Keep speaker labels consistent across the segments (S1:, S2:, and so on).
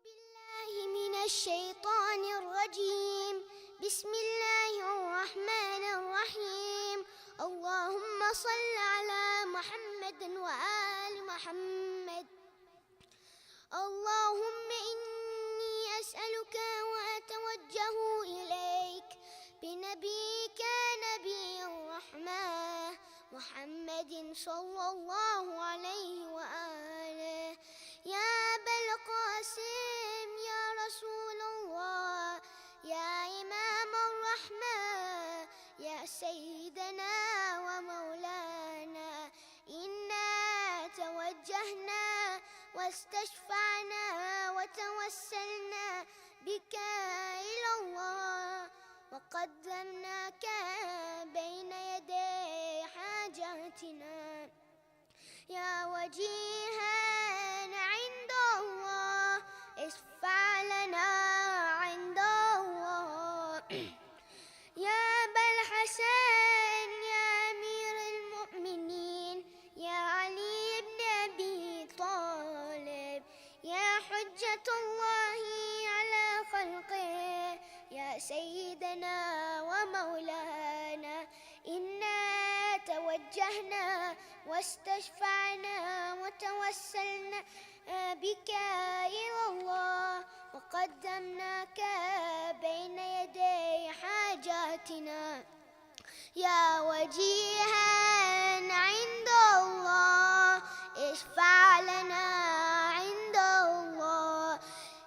S1: بالله من الشيطان الرجيم. بسم الله الرحمن الرحيم. اللهم صل على محمد وآل محمد. اللهم إني أسألك وأتوجه إليك بنبيك نبي الرحمة محمد صلى الله عليه وآله. يا أبا القاسم يا رسول الله يا إمام الرحمة يا سيدنا ومولانا، إنا توجهنا واستشفعنا وتوسلنا بك إلى الله، وقدمناك بين يدي حاجاتنا يا وجيها عند الله، اشفع لنا عند الله. يا أبا الحسن يا أمير المؤمنين يا علي بن أبي طالب يا حجة الله على خلقه يا سيدنا ومولانا، إنا توجهنا واستشفعنا وتوسلنا بك إلى الله، وقدمناك بين يدي حاجاتنا يا وجيها عند الله، اشفع لنا عند الله.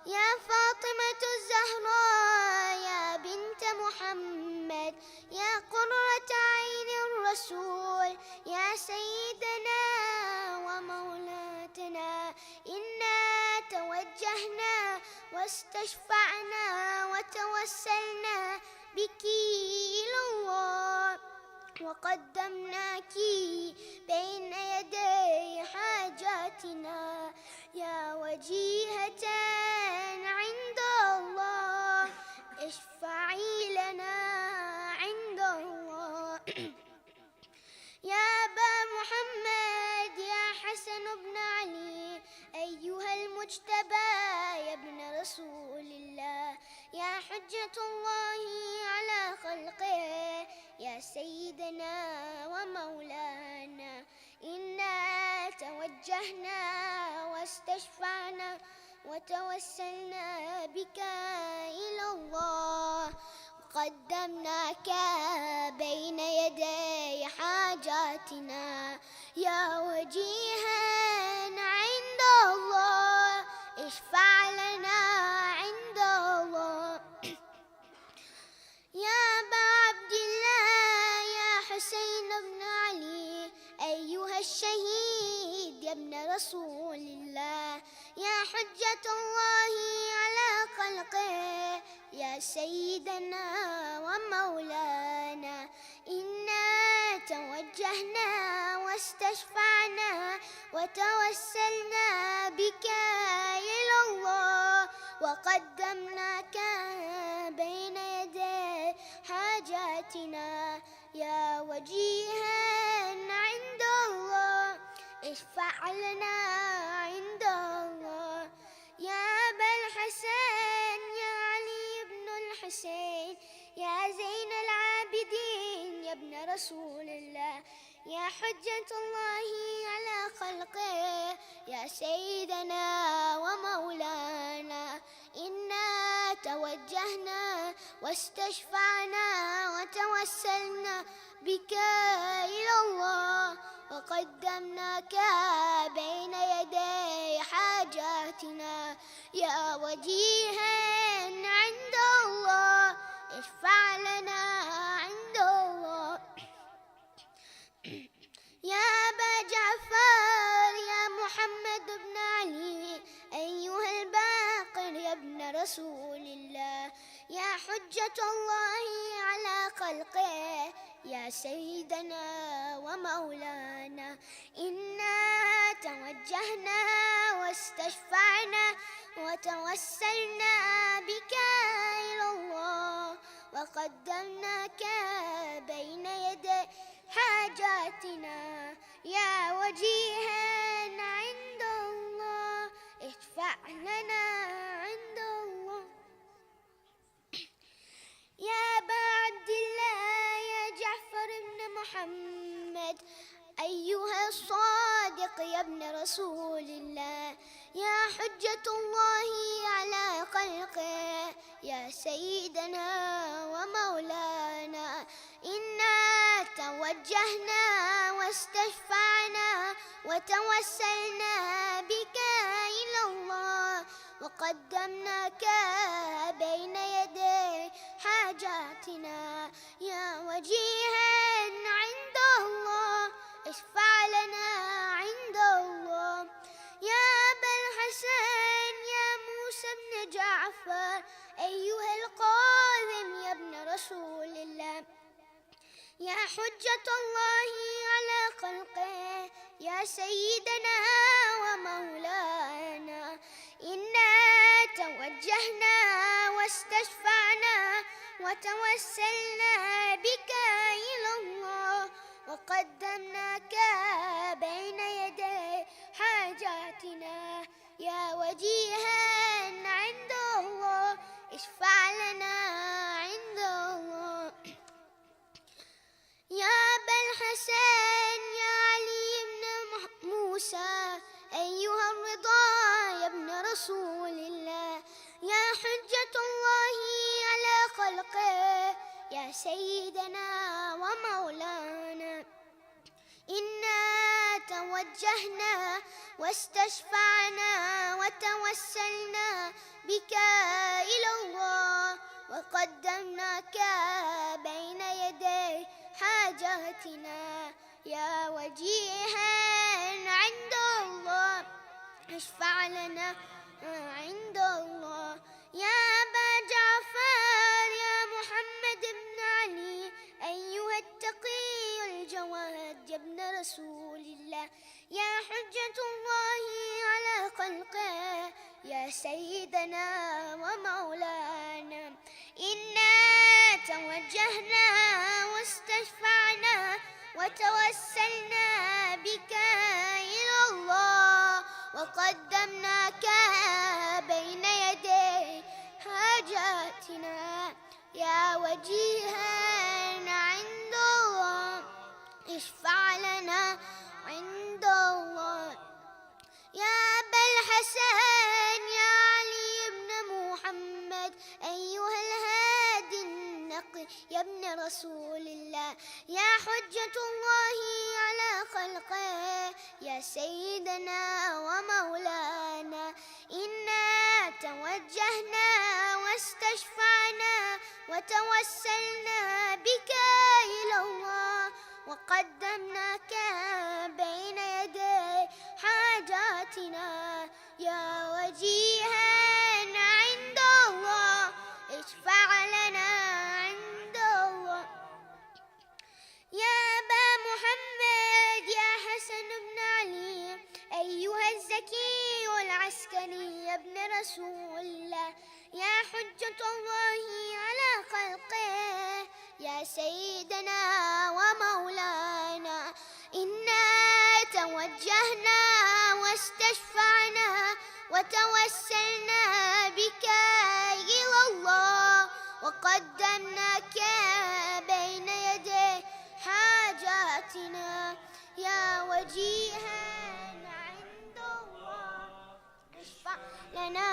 S1: يا فاطمة الزهراء يا بنت محمد يا قرة عين الرسول يا سيدنا ومولاتنا، إنا توجهنا واستشفعنا وتوسلنا بك إلى الله، وقدمناك بين يدي حاجاتنا يا وجيهة عند الله، اشفعي لنا عند الله. يا أبا محمد يا حسن بن علي أيها المجتبى يا ابن رسول الله يا حجة الله على خلقه يا سيدنا ومولانا، إنا توجهنا واستشفعنا وتوسلنا بك إلى الله، وقدمناك بين يدي حاجاتنا يا وجيها عند الله، اشفع لنا عند الله. يا أبا عبد الله يا حسين بن علي أيها الشهيد يا ابن رسول الله يا حجة الله على خلقه يا سيدنا ومولانا، إنا توجهنا واستشفعنا وتوسلنا بك إلى الله، وقدمناك بين يدي حاجاتنا يا وجيها عند الله، اشفع لنا عند الله. يا أبا الحسن يا علي بن الحسين يا زين العابدين يا ابن رسول الله يا حجة الله على خلقه يا سيدنا ومولانا، إنا توجهنا واستشفعنا وتوسلنا بك إلى الله، وقدمناك بين يدي حاجاتنا يا وجيها عند الله، اشفع لنا عند الله. يا أبا جعفر يا محمد بن علي أيها الباقر يا ابن رسول الله يا حجة الله على خلقه يا سيدنا ومولانا، إنا توجهنا واستشفعنا وتوسلنا بك إلى الله، وقدمناك بين يدي حاجاتنا يا وجيها عند الله، اشفع لنا الحق يا ابن رسول الله، يا حجة الله على خلقه، يا سيدنا ومولانا. إنا توجهنا واستشفعنا وتوسلنا بك إلى الله، وقدمناك بين يدي حاجاتنا، يا وجيها عند الله اشفع لنا عند الله. يا أبا الحسن يا موسى بن جعفر أيها القاضم يا ابن رسول الله، يا حجة الله على خلقه، يا سيدنا ومولانا. إنا توجهنا واستشفعنا وتوسلنا بك إلى الله، وقدمناك بين يدي حاجاتنا، يا وجيها عند الله اشفع لنا عند الله. يا أبا الحسن يا علي بن موسى أيها الرضا يا ابن رسول الله، يا حجة الله على خلقه، يا سيدنا ومولانا. إنا توجهنا واستشفعنا وتوسلنا بك إلى الله، وقدمناك بين يدي حاجاتنا، يا وجيها عند الله اشفع لنا عند الله. يا أبا جعفر يا محمد بن علي أيها التقي الجواد يا ابن رسول الله، يا حجة الله على خلقه، يا سيدنا ومولانا. إنا توجهنا واستشفعنا وتوسلنا بك إلى الله، وقدمناك بين يدي حاجاتنا، يا وجيها عند الله اشفع لنا عند الله. يا أبا الحسن يا علي بن محمد أيها الهادي النقي يا ابن رسول الله، يا حجة الله على خلقه، يا سيدنا ومولانا. إنا توجهنا واستشفعنا وتوسلنا بك إلى الله، وقدمناك بين يدي حاجاتنا، يا وجيها عند الله اشفع لنا عند الله. يا أبا محمد يا حسن بن علي أيها الزكي العسكري يا ابن رسول الله، يا حجة الله على خلقه، يا سيدنا ومولانا. إنا توجهنا واستشفعنا وتوسلنا بك إلى الله، وقدمناك بين يدي حاجاتنا، يا وجيها عند الله اشفع لنا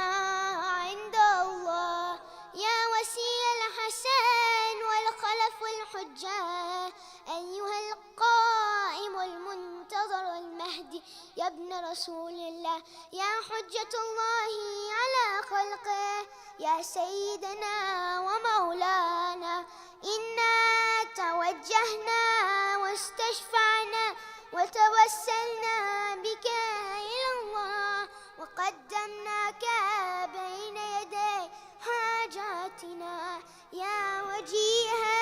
S1: عند الله. يا وسيء الحسن والخلف الحجة أيها القائم المنتظر المهدي يا ابن رسول الله، يا حجة الله على خلقه، يا سيدنا ومولانا. إنا توجهنا واستشفعنا وتوسلنا بك إلى الله، وقدمناك بين يدي حاجاتنا، يا وجيها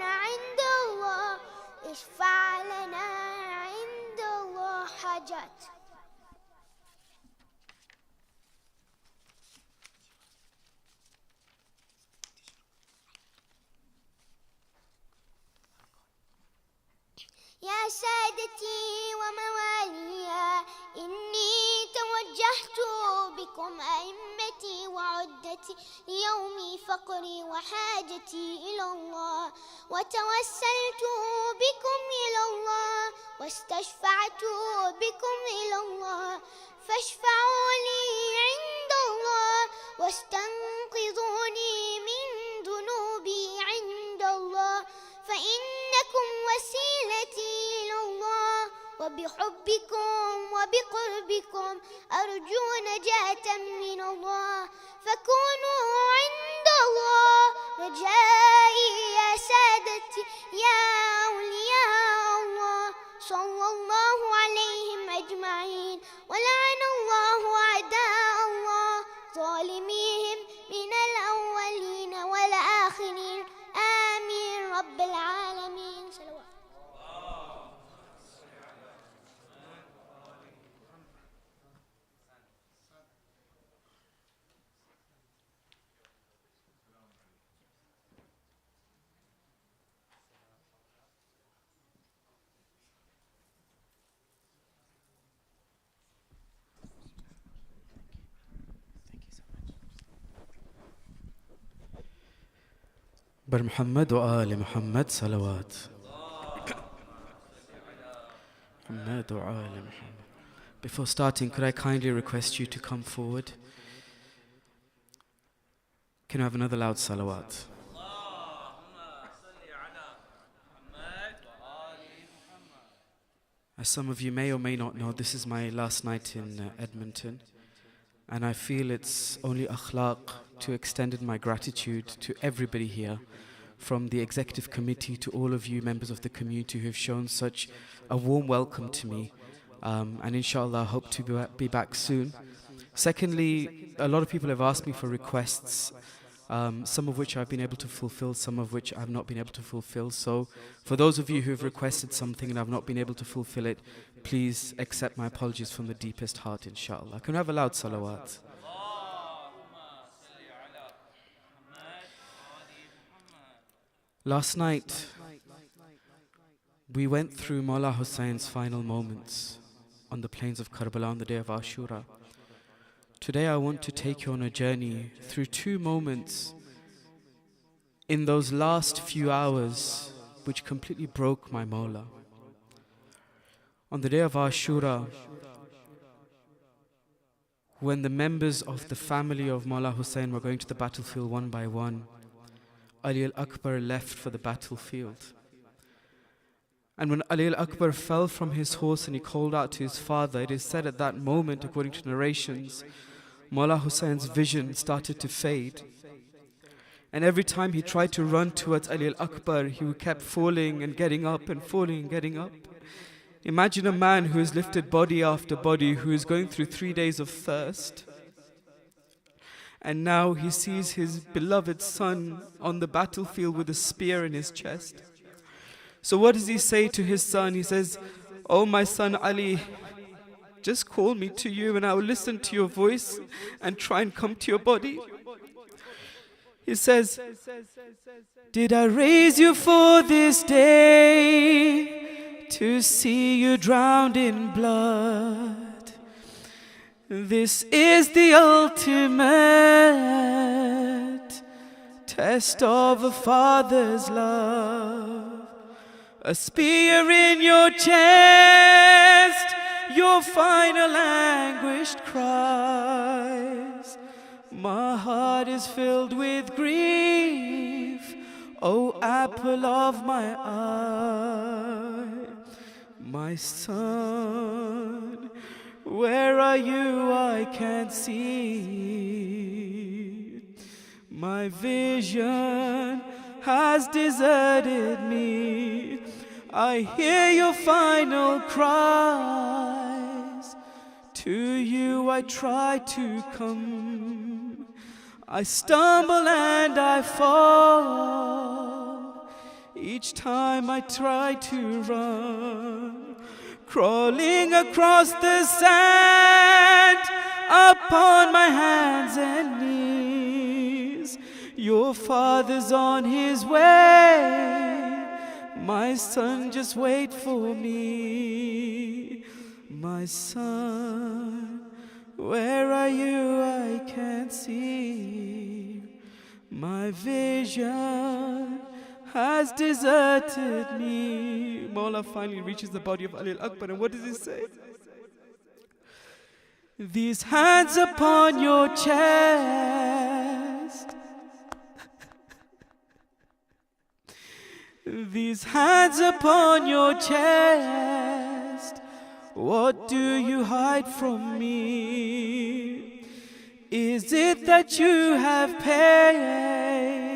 S1: عند الله اشفع لنا عند الله حاجات. يا سادتي وموالي إني توجهت بكم أئمتي وعدتي ليوم فقري وحاجتي إلى الله، وتوسلت بكم إلى الله واستشفعت بكم إلى الله، فاشفعوا لي عند الله واستنقذوني من ذنوبي عند الله، فإنكم وسيلتي إلى الله، وبحبكم وبقربكم أرجو نجاة من الله، فكونوا عند الله رجائي يا سادتي يا أولياء الله، صلى الله عليهم أجمعين، ولعن الله أعداء الله ظالميهم من الأولين والآخرين، آمين رب العالمين. صلوات.
S2: بر محمد وآل محمد صلوات. محمد وآل محمد. Before starting, could I kindly request you to come forward? Can I have another loud salawat? As some of you may or may not know, this is my last night in Edmonton, and I feel it's only akhlaq to extend my gratitude to everybody here, from the executive committee to all of you members of the community who have shown such a warm welcome to me, and inshallah hope to be back soon. Secondly, a lot of people have asked me for requests, some of which I've been able to fulfill, some of which I've not been able to fulfill. So for those of you who have requested something and I've not been able to fulfill it, please accept my apologies from the deepest heart, inshallah. Can we have a loud salawat? Last night, we went through Mawla Hussein's final moments on the plains of Karbala on the day of Ashura. Today I want to take you on a journey through two moments in those last few hours which completely broke my Mawla. On the day of Ashura, when the members of the family of Mawla Hussein were going to the battlefield one by one, Ali Akbar left for the battlefield. And when Ali Akbar fell from his horse and he called out to his father, it is said at that moment, according to narrations, Mawla Hussein's vision started to fade. And every time he tried to run towards Ali Akbar, he kept falling and getting up and falling and getting up. Imagine a man who has lifted body after body, who is going through 3 days of thirst. And now he sees his beloved son on the battlefield with a spear in his chest. So what does he say to his son? He says, "Oh my son Ali, just call me to you and I will listen to your voice and try and come to your body." He says, "Did I raise you for this day, to see you drowned in blood? This is the ultimate test of a father's love. A spear in your chest, your final anguished cries. My heart is filled with grief, O apple of my eye. My son, where are you? I can't see. My vision has deserted me. I hear your final cries. To you I try to come. I stumble and I fall. Each time I try to run, crawling across the sand, upon my hands and knees. Your father's on his way. My son, just wait for me. My son, Where are you? I can't see. My vision has deserted me. Mawla finally reaches the body of Ali Akbar, and what does he say? These hands upon your chest. These hands upon your chest. What do you hide from me? Is it that you have pain,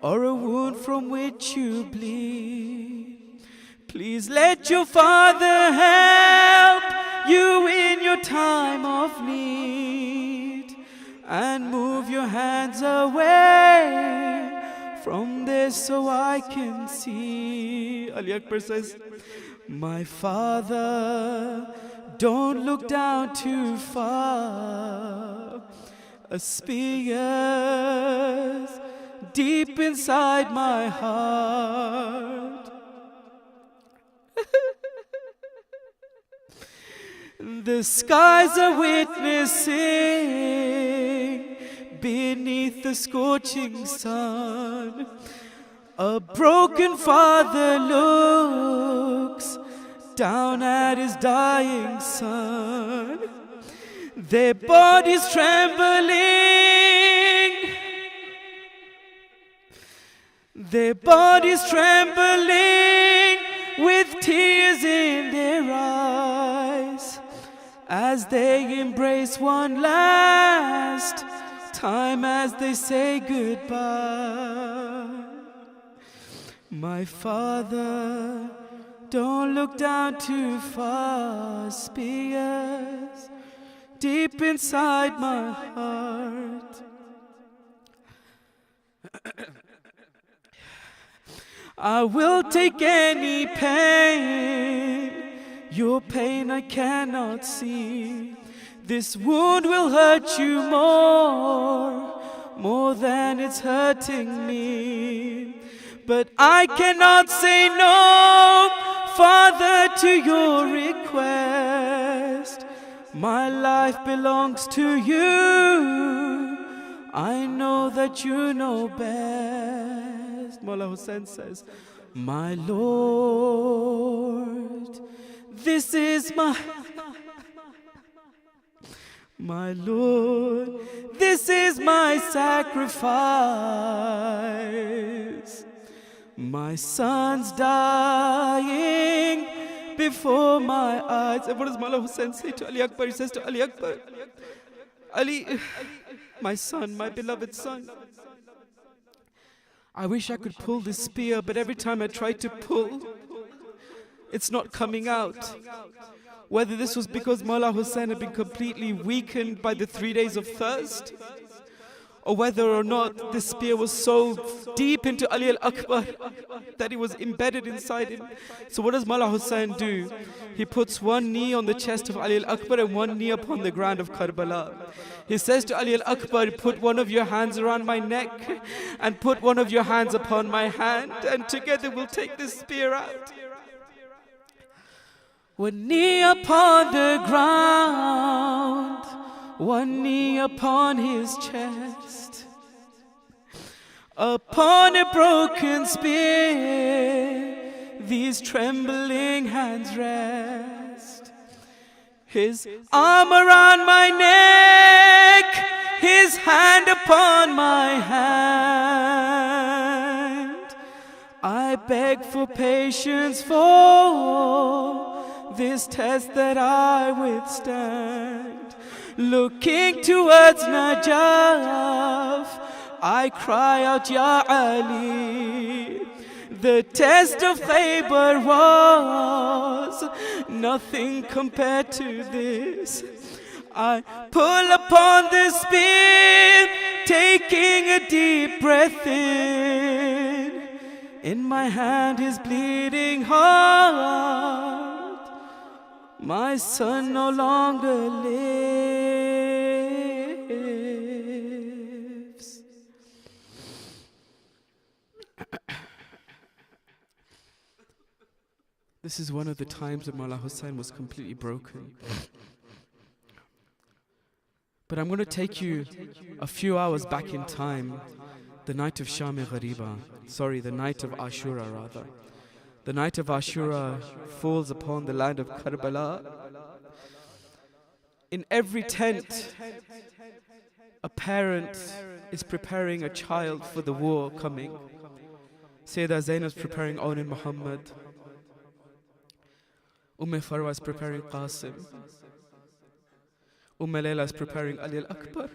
S2: or a wound from which you bleed? Please let your Father help you in your time of need, and move your hands away from this so I can see. Ali Akbar says, my Father, don't look down too far. A spear's deep inside my heart. The skies are witnessing beneath the scorching sun. A broken father looks down at his dying son. Their bodies trembling, their bodies trembling, with tears in their eyes, as they embrace one last time as they say goodbye. My Father, don't look down too far. Spears deep inside my heart. I will take any pain, your pain I cannot see. This wound will hurt you more than it's hurting me. But I cannot say no, Father, to your request. My life belongs to you. I know that you know best. Mullah Hussein says, my Lord, this is my Lord, this is my sacrifice. My son's dying before my eyes. And what does Mullah Hussein say to Ali Akbar? He says to Ali Akbar, Ali, my son, my beloved son, I wish I could pull this spear, but every time I try to pull, it's not coming out. Whether this was because Mullah Hussein had been completely weakened by the 3 days of thirst, or whether or not this spear was so deep into Ali Akbar that it was embedded inside him. So what does Mullah Hussein do? He puts one knee on the chest of Ali Akbar and one knee upon the ground of Karbala. He says to Ali Akbar, put one of your hands around my neck and put one of your hands upon my hand, and together we'll take this spear out. One knee upon the ground, one knee upon his chest. Upon a broken spear, these trembling hands rest. His arm around my neck, his hand upon my hand. I beg for patience for this test that I withstand. Looking towards Najaf, I cry out, Ya Ali. The test of Khaybar was nothing compared to this. I pull upon the spear, taking a deep breath in. In my hand his bleeding heart. My son no longer lives. This is one of the times that Mullah Hussein was completely broken. But I'm going to take you a few hours back in time, the night of the night of Ashura rather. The night of Ashura falls upon the land of Karbala. In every tent, a parent is preparing a child for the war coming. Sayyidah Zainab is preparing Onin Muhammad. Farwa is preparing Qasim. Layla is preparing Ali Akbar.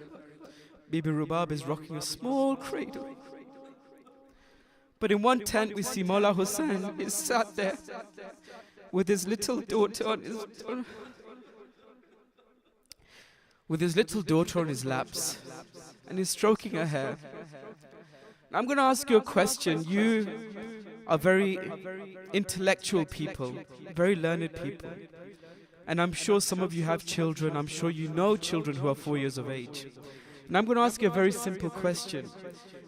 S2: Bibi Rubab is rocking a small cradle. But in one tent we see Mawla Hussein is sat there with his little daughter on his laps, and he's stroking her hair. Now I'm going to ask you a question. You are very intellectual people, very learned people. And I'm sure some of you have children. I'm sure you know children who are 4 years of age. And I'm going to ask you a very simple question.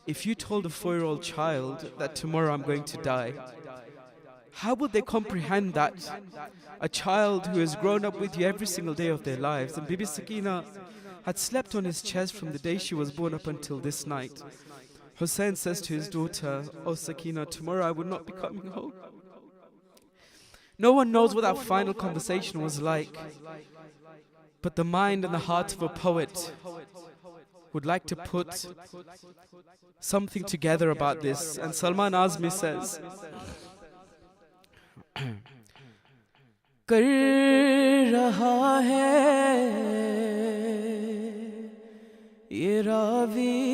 S2: If you told a 4-year-old child that tomorrow I'm going to die, how would they comprehend that? A child who has grown up with you every single day of their lives. And Bibi Sakina had slept on his chest from the day she was born up until this night. Hussein says to his daughter, "Oh Sakina, tomorrow I will not be coming home." No one knows what that final conversation was like. But the mind and the heart of a poet would like to put something together about this. And Salman Azmi says, "Kar raha hai ye ravi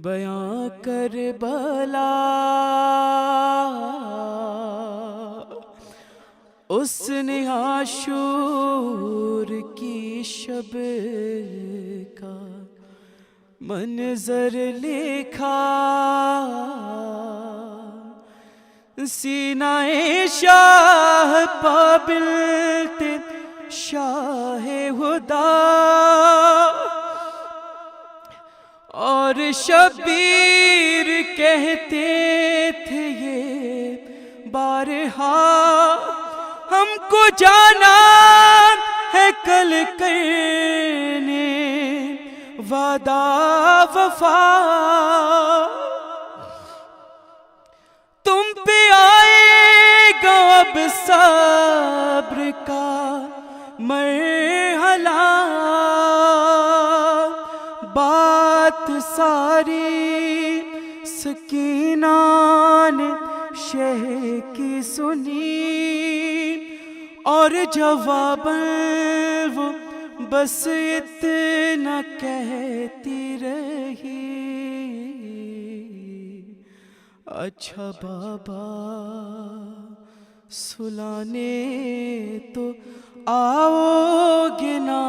S2: bayan Karbala उसने आशूर की शब का मंजर लिखा सीनाए शाह पाबिलते शाह हुदा और शबीर कहते थे ये बारहा हमको जाना है कल करने वादा वफा तुम पे आएगा अब सब्र का मरहला बात सारी सकीना ने शेख की सुनी और जवाब वो बस इतना कहती रही अच्छा बाबा सुलाने तो आओगे ना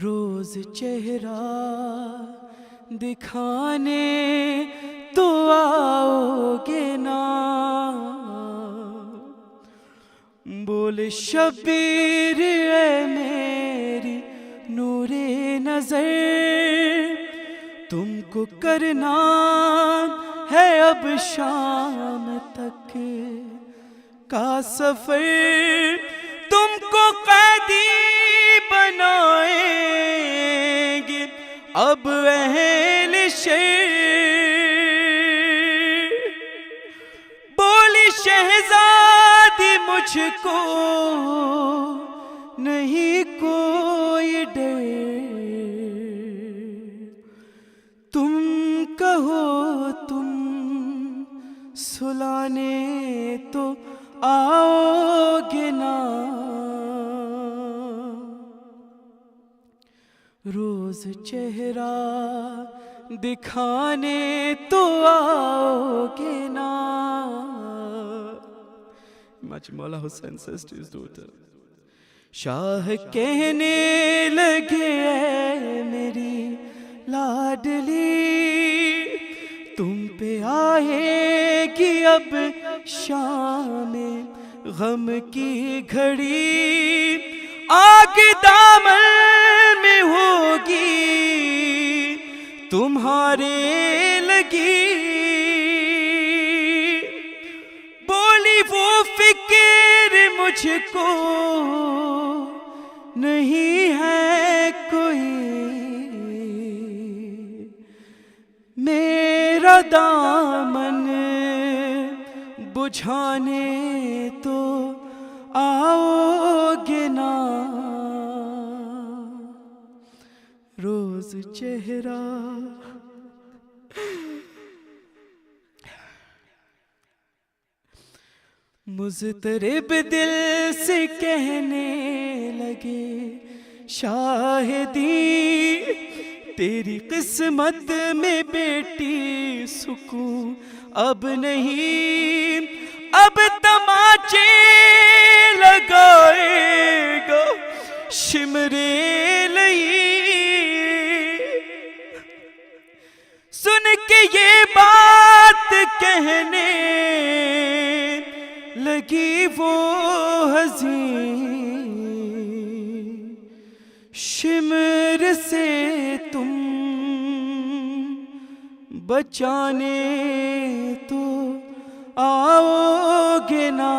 S2: रोज चेहरा दिखाने तो आओगे ना बोले शबीर ऐ मेरी नूरे नजर तुमको करना है अब शाम तक का सफर तुमको कैदी बनाएंगे अब अहल शहर बोली शहजादी मुझको नहीं कोई डर तुम कहो तुम सुलाने तो आओगे ना रोज चेहरा दिखाने तो आओगे ना Imagine Mawla Hussein says to his daughter, Shah कहने लगे ऐ मेरी लाडली तुम पे आएगी अब शाम गम की घड़ी आग दामन में होगी तुम्हारे लगी बोली वो फिक्र مجھ کو نہیں ہے کوئی میرا دامن بجھانے تو آؤ گے نا روز چہرہ مضطرب دل سے کہنے لگے شاہدی تیری قسمت میں بیٹی سکون اب نہیں اب تماچے لگائے گا شمرے لئی سن کے یہ بات کہنے لگی وہ حزین شمر سے تم بچانے تو آؤ گے نا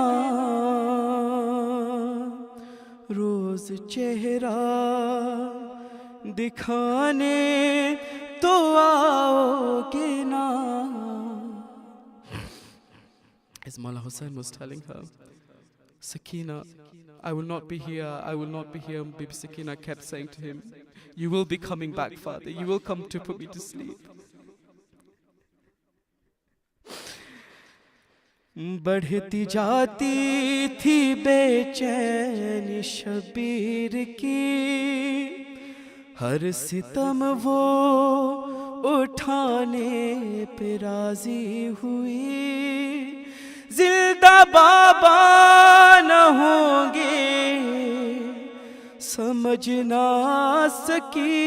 S2: روز چہرہ دکھانے تو آؤ گے نا. As Mullah Hussein was telling her, Sakina, I will not be here, I will not be here. Bibi Sakina kept saying to him, you will be coming back, father, you will come to put me to sleep. بڑھتی جاتی تھی بے چین شبیر کی ہر ستم وہ اٹھانے پہ راضی ہوئی زندہ بابا نہ ہوں گے سمجھ نہ سکی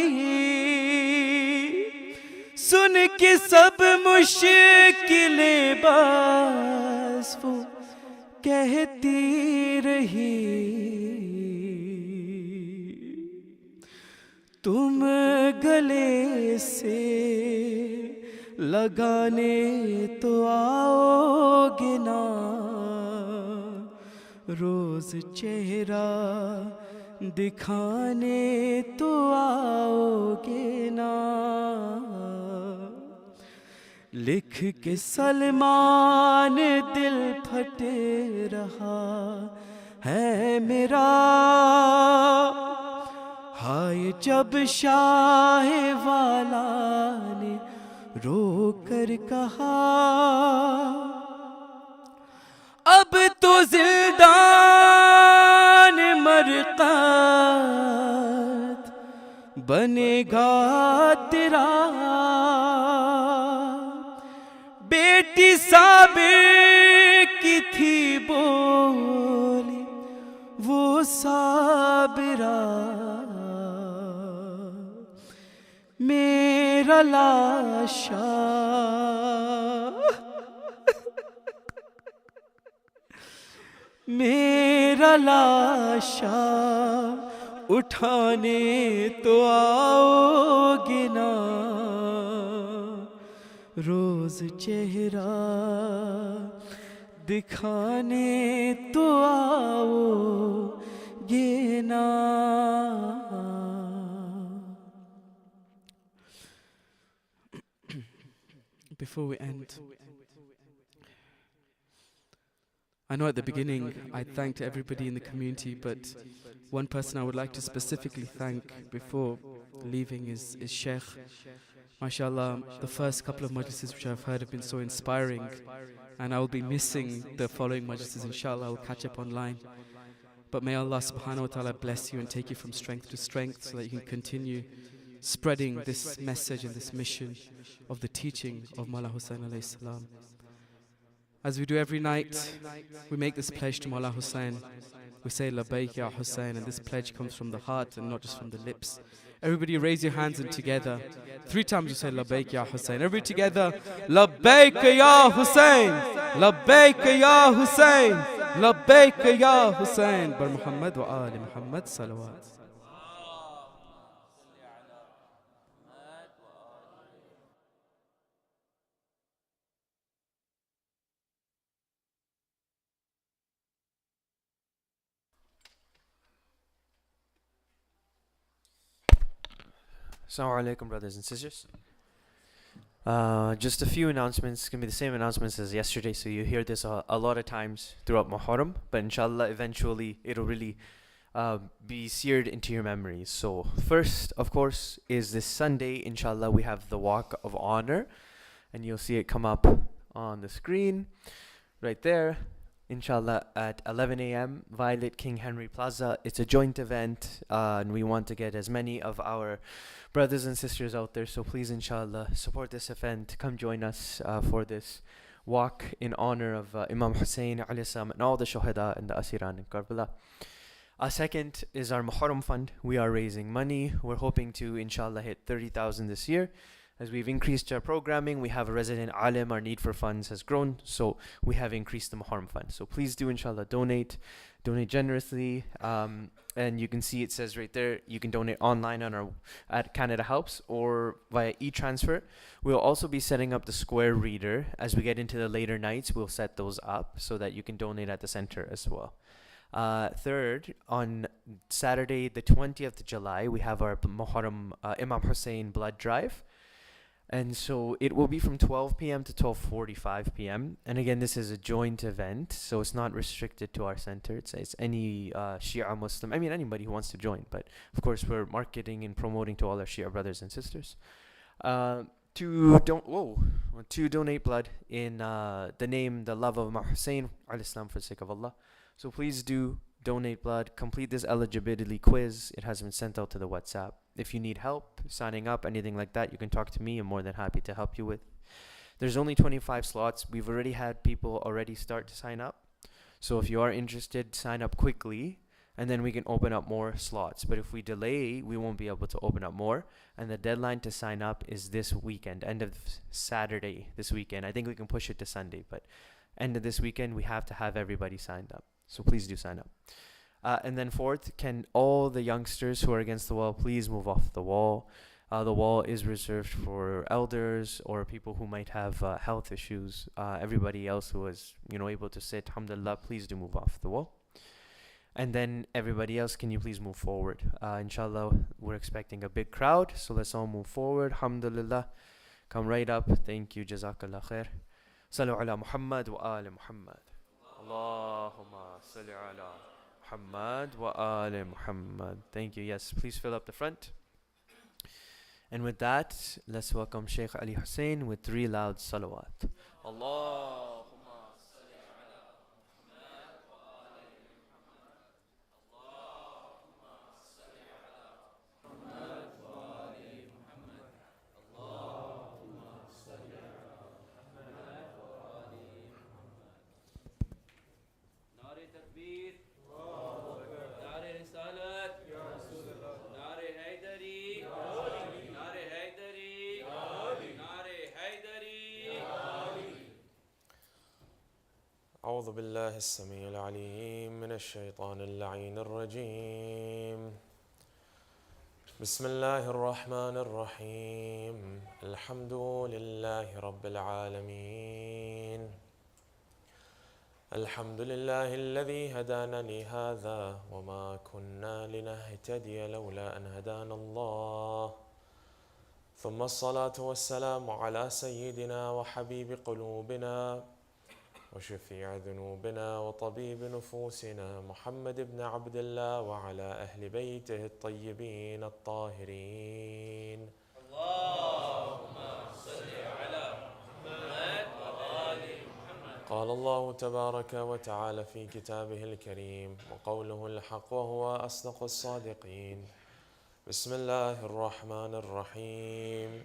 S2: سن کے سب مشکلیں بس وہ کہتی رہی تم گلے سے لگانے تو آؤ گے نا روز چہرہ دکھانے تو آؤ گے نا لکھ کے سلمان دل پھٹ رہا ہے میرا ہائے جب شاہ والا نے رو کر کہا اب تو زندان مرقد بنے گا تیرا بیٹی صابر کی تھی بولی وہ صابرہ میرا لاشا میرا لاشا اٹھانے تو آؤ گے نا روز چہرہ دکھانے تو آؤ گے نا. Before we end, I know at the beginning I thanked everybody in the community, but one person I would like to specifically thank before leaving is Shaykh. MashaAllah, the first couple of majlises which I've heard have been so inspiring, and I will be missing the following majlises. Inshallah, I will catch up online. But may Allah subhanahu wa ta'ala bless you and take you from strength to strength so that you can continue spreading this message and this mission of the teaching of Mullah Hussein alayhi salam. As we do every night, we make this pledge to Mullah Hussein. We say, Labbaik ya Hussein, and this pledge comes from the heart and not just from the lips. Everybody raise your hands and together. 3 times you say, Labbaik ya Hussein. Everybody together, Labbaik ya Hussein, Labbaik ya Hussein, Labbaik ya Hussein. Bar Muhammad wa Ali Muhammad salawat.
S3: Assalamu alaikum, brothers and sisters. Just a few announcements. It's going to be the same announcements as yesterday, so you hear this a lot of times throughout Muharram, but inshallah, eventually, it'll really be seared into your memories. So, first, of course, is this Sunday, inshallah, we have the Walk of Honor, and you'll see it come up on the screen right there. Inshallah, at 11 a.m., Violet King Henry Plaza. It's a joint event, and we want to get as many of our brothers and sisters out there. So please, inshallah, support this event. Come join us for this walk in honor of Imam Hussein, Alihusain, and all the Shuhada and the Asiran in Karbala. Second is our Muharram Fund. We are raising money. We're hoping to, inshallah, hit 30,000 this year. As we've increased our programming, we have a resident alim, our need for funds has grown, so we have increased the Muharram Fund. So please do, inshallah, donate generously, and you can see it says right there, you can donate online on at Canada Helps or via e-transfer. We'll also be setting up the Square Reader. As we get into the later nights, we'll set those up so that you can donate at the center as well. Third, on Saturday, the 20th of July, we have our Muharram Imam Hussein blood drive. And so it will be from 12 p.m. to 12:45 p.m. And again, this is a joint event, so it's not restricted to our center. It's any Shia Muslim. I mean, anybody who wants to join. But of course, we're marketing and promoting to all our Shia brothers and sisters. To donate blood in the love of Imam Hussein, al-Islam for the sake of Allah. So please do donate blood. Complete this eligibility quiz. It has been sent out to the WhatsApp. If you need help signing up, anything like that, you can talk to me. I'm more than happy to help you with. There's only 25 slots. We've already had people start to sign up. So if you are interested, sign up quickly, and then we can open up more slots. But if we delay, we won't be able to open up more. And the deadline to sign up is this weekend, end of Saturday this weekend. I think we can push it to Sunday, but end of this weekend, we have to have everybody signed up. So please do sign up. And then fourth, can all the youngsters who are against the wall please move off the wall? The wall is reserved for elders or people who might have health issues. Everybody else who is able to sit, alhamdulillah, please do move off the wall. And then everybody else, can you please move forward? Inshallah, we're expecting a big crowd, so let's all move forward. Alhamdulillah, come right up. Thank you, jazakallah khair. Sallu ala Muhammad wa ali Muhammad. Allahumma salli ala Muhammad wa ali Muhammad. Thank you. Yes, please fill up the front. And with that, let's welcome Shaykh Alihusain with 3 loud salawat. Allahumma salli ala Muhammad wa ali Muhammad. Allahumma salli ala Muhammad wa ali Muhammad. Allahumma salli ala Muhammad wa ali Muhammad. Nare takbir. Nare risalat. Nare haydari. Nare haydari. Nare haydari.
S4: أعوذ بالله السميع العليم من الشيطان اللعين الرجيم. بسم الله الرحمن الرحيم. الحمد لله رب العالمين. الحمد لله الذي هدانا لهذا وما كنا لنهتدي لولا أن هدانا الله. ثم الصلاة والسلام على سيدنا وحبيب قلوبنا وشفيع ذنوبنا وطبيب نفوسنا محمد بن عبد الله وعلى أهل بيته الطيبين الطاهرين.
S3: اللهم صل على محمد وآل محمد.
S4: قال الله تبارك وتعالى في كتابه الكريم وقوله الحق وهو أصدق الصادقين. بسم الله الرحمن الرحيم.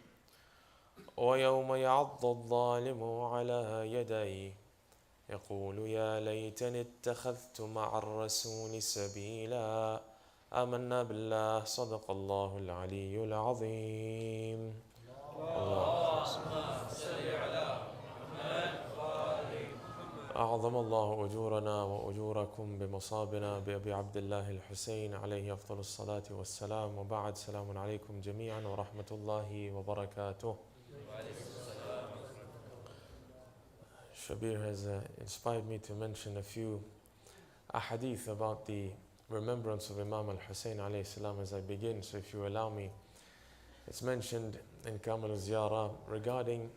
S4: ويوم يعض الظالم على يديه يقول يا ليتني اتخذت مع الرسول سبيلا. آمنا بالله صدق الله العلي العظيم. اللهم صل على محمد وآل محمد. أعظم الله أجورنا وأجوركم بمصابنا بأبي عبد الله الحسين عليه أفضل الصلاة والسلام. وبعد، سلام عليكم جميعا ورحمة الله وبركاته. Shabir has inspired me to mention a few ahadith about the remembrance of Imam al-Hussein alayhi salam as I begin. So if you allow me, It's mentioned in Kamil al-Ziyara regarding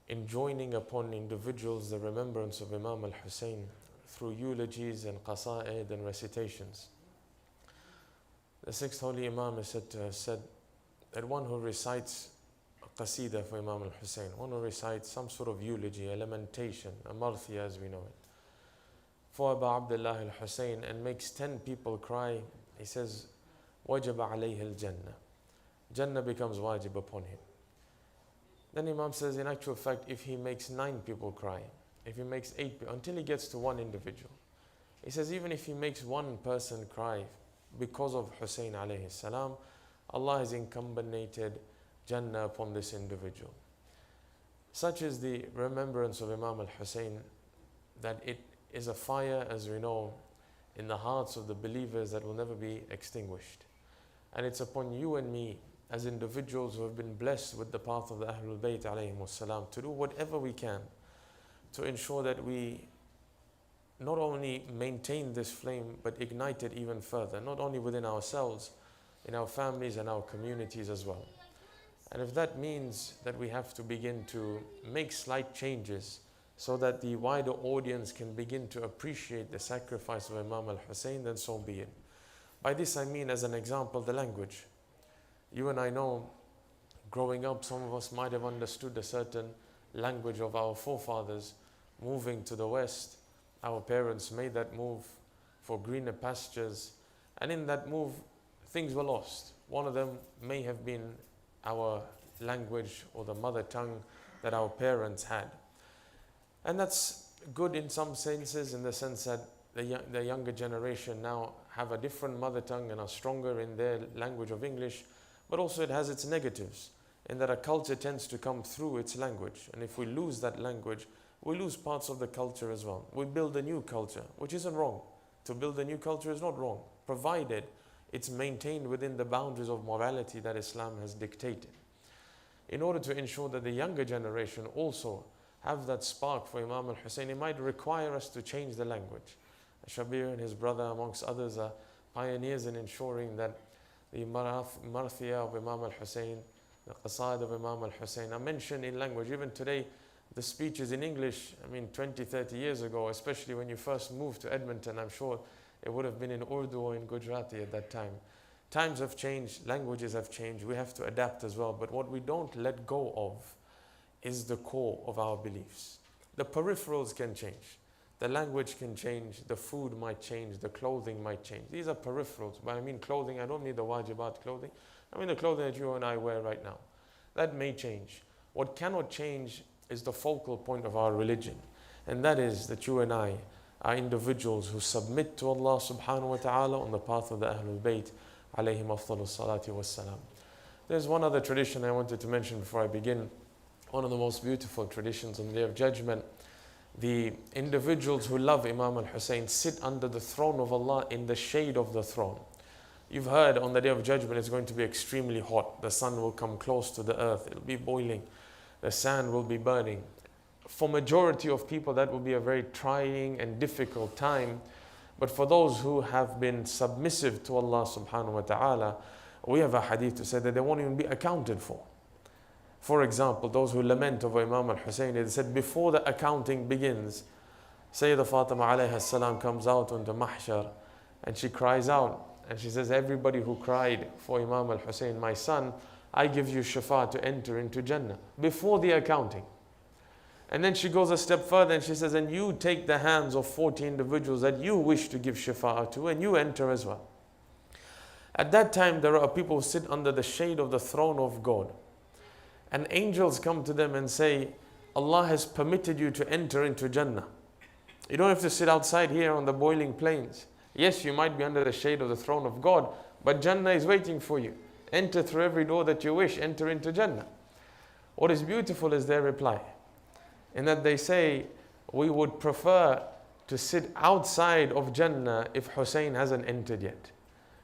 S4: enjoining upon individuals the remembrance of Imam al-Hussein through eulogies and qasa'id and recitations. The sixth holy Imam is said to have said that one who recites a qasida for Imam al-Hussein, one who recites some sort of eulogy, a lamentation, a marthiyah as we know it, for Abu Abdullah al-Hussein, and makes 10 people cry, he says, وَجَبَ عَلَيْهِ الْجَنَّةِ, Jannah becomes wajib upon him. Then Imam says, in actual fact, if he makes 9 people cry, if he makes 8 people, until he gets to one individual, he says, even if he makes one person cry because of Hussein alayhi salam, Allah has incumbinated Jannah upon this individual. Such is the remembrance of Imam al-Hussein, that it is a fire, as we know, in the hearts of the believers that will never be extinguished. And it's upon you and me as individuals who have been blessed with the path of the Ahlul Bayt alayhimus salam to do whatever we can to ensure that we not only maintain this flame but ignite it even further, not only within ourselves, in our families and our communities as well. And if that means that we have to begin to make slight changes so that the wider audience can begin to appreciate the sacrifice of Imam al-Hussein, then so be it. By this I mean, as an example, the language. You and I know, growing up, some of us might have understood a certain language of our forefathers. Moving to the West, our parents made that move for greener pastures, and in that move, things were lost. One of them may have been our language or the mother tongue that our parents had. And that's good in some senses, in the sense that the younger generation now have a different mother tongue and are stronger in their language of English, but also it has its negatives, in that a culture tends to come through its language. And if we lose that language, we lose parts of the culture as well. We build a new culture, which isn't wrong. To build a new culture is not wrong, provided it's maintained within the boundaries of morality that Islam has dictated. In order to ensure that the younger generation also have that spark for Imam al-Hussein, it might require us to change the language. Shabir and his brother, amongst others, are pioneers in ensuring that the marthiyah of Imam al-Hussein, the qasaid of Imam al-Hussein are mentioned in language. Even today, the speech is in English. 20, 30 years ago, especially when you first moved to Edmonton, I'm sure it would have been in Urdu or in Gujarati at that time. Times have changed, languages have changed, we have to adapt as well. But what we don't let go of is the core of our beliefs. The peripherals can change. The language can change, the food might change, the clothing might change. These are peripherals. When I mean clothing, I don't mean the wajibat clothing. I mean the clothing that you and I wear right now. That may change. What cannot change is the focal point of our religion. And that is that you and I are individuals who submit to Allah subhanahu wa ta'ala on the path of the Ahlul Bayt alayhim afdalus salati wassalam. There's one other tradition I wanted to mention before I begin. One of the most beautiful traditions on the Day of Judgment. The individuals who love Imam al-Hussein sit under the throne of Allah in the shade of the throne. You've heard on the Day of Judgment it's going to be extremely hot. The sun will come close to the earth. It'll be boiling. The sand will be burning. For majority of people that will be a very trying and difficult time. But for those who have been submissive to Allah subhanahu wa ta'ala, we have a hadith to say that they won't even be accounted for. For example, those who lament over Imam al-Hussein, they said before the accounting begins, Sayyidah Fatima alayha salam comes out onto mahshar and she cries out and she says, everybody who cried for Imam al-Hussein, my son, I give you shafa to enter into Jannah before the accounting. And then she goes a step further and she says, and you take the hands of 40 individuals that you wish to give shafa to and you enter as well. At that time, there are people who sit under the shade of the throne of God. And angels come to them and say, Allah has permitted you to enter into Jannah. You don't have to sit outside here on the boiling plains. Yes, you might be under the shade of the throne of God, but Jannah is waiting for you. Enter through every door that you wish, enter into Jannah. What is beautiful is their reply. In that they say, we would prefer to sit outside of Jannah if Hussein hasn't entered yet.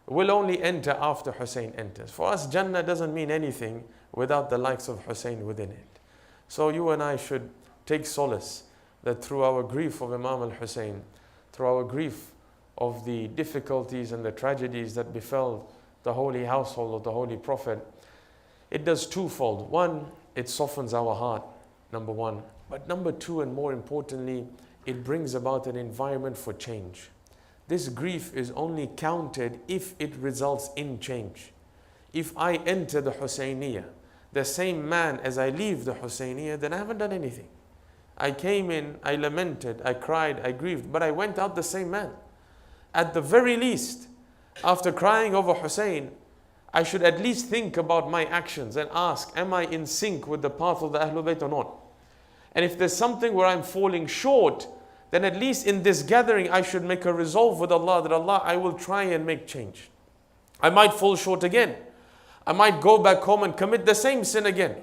S4: We'll only enter after Hussein enters. For us, Jannah doesn't mean anything without the likes of Hussein within it. So you and I should take solace that through our grief of Imam al-Hussein, through our grief of the difficulties and the tragedies that befell the holy household of the Holy Prophet, it does twofold. One, it softens our heart, number one. But number two, and more importantly, it brings about an environment for change. This grief is only counted if it results in change. If I enter the Husayniyah, the same man as I leave the Husayniyah, then I haven't done anything. I came in, I lamented, I cried, I grieved, but I went out the same man. At the very least, after crying over Hussein, I should at least think about my actions and ask, am I in sync with the path of the Ahlul Bayt or not? And if there's something where I'm falling short, then at least in this gathering I should make a resolve with Allah that Allah, I will try and make change. I might fall short again. I might go back home and commit the same sin again.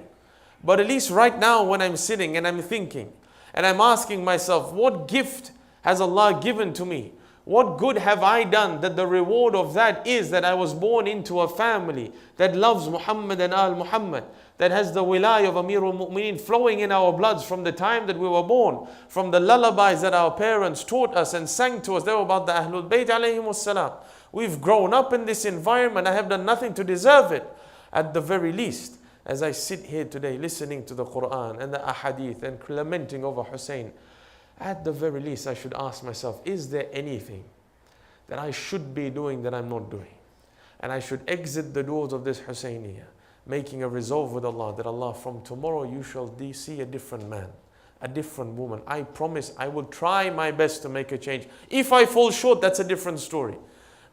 S4: But at least right now when I'm sitting and I'm thinking and I'm asking myself, what gift has Allah given to me? What good have I done that the reward of that is that I was born into a family that loves Muhammad and al-Muhammad, that has the wilayah of Amirul Mu'mineen flowing in our bloods from the time that we were born, from the lullabies that our parents taught us and sang to us. They were about the Ahlul Bayt alayhimus salam. We've grown up in this environment. I have done nothing to deserve it. At the very least, as I sit here today listening to the Quran and the ahadith and lamenting over Hussein, at the very least I should ask myself, is there anything that I should be doing that I'm not doing? And I should exit the doors of this Husayniyah, making a resolve with Allah that Allah, from tomorrow you shall see a different man, a different woman. I promise I will try my best to make a change. If I fall short, that's a different story.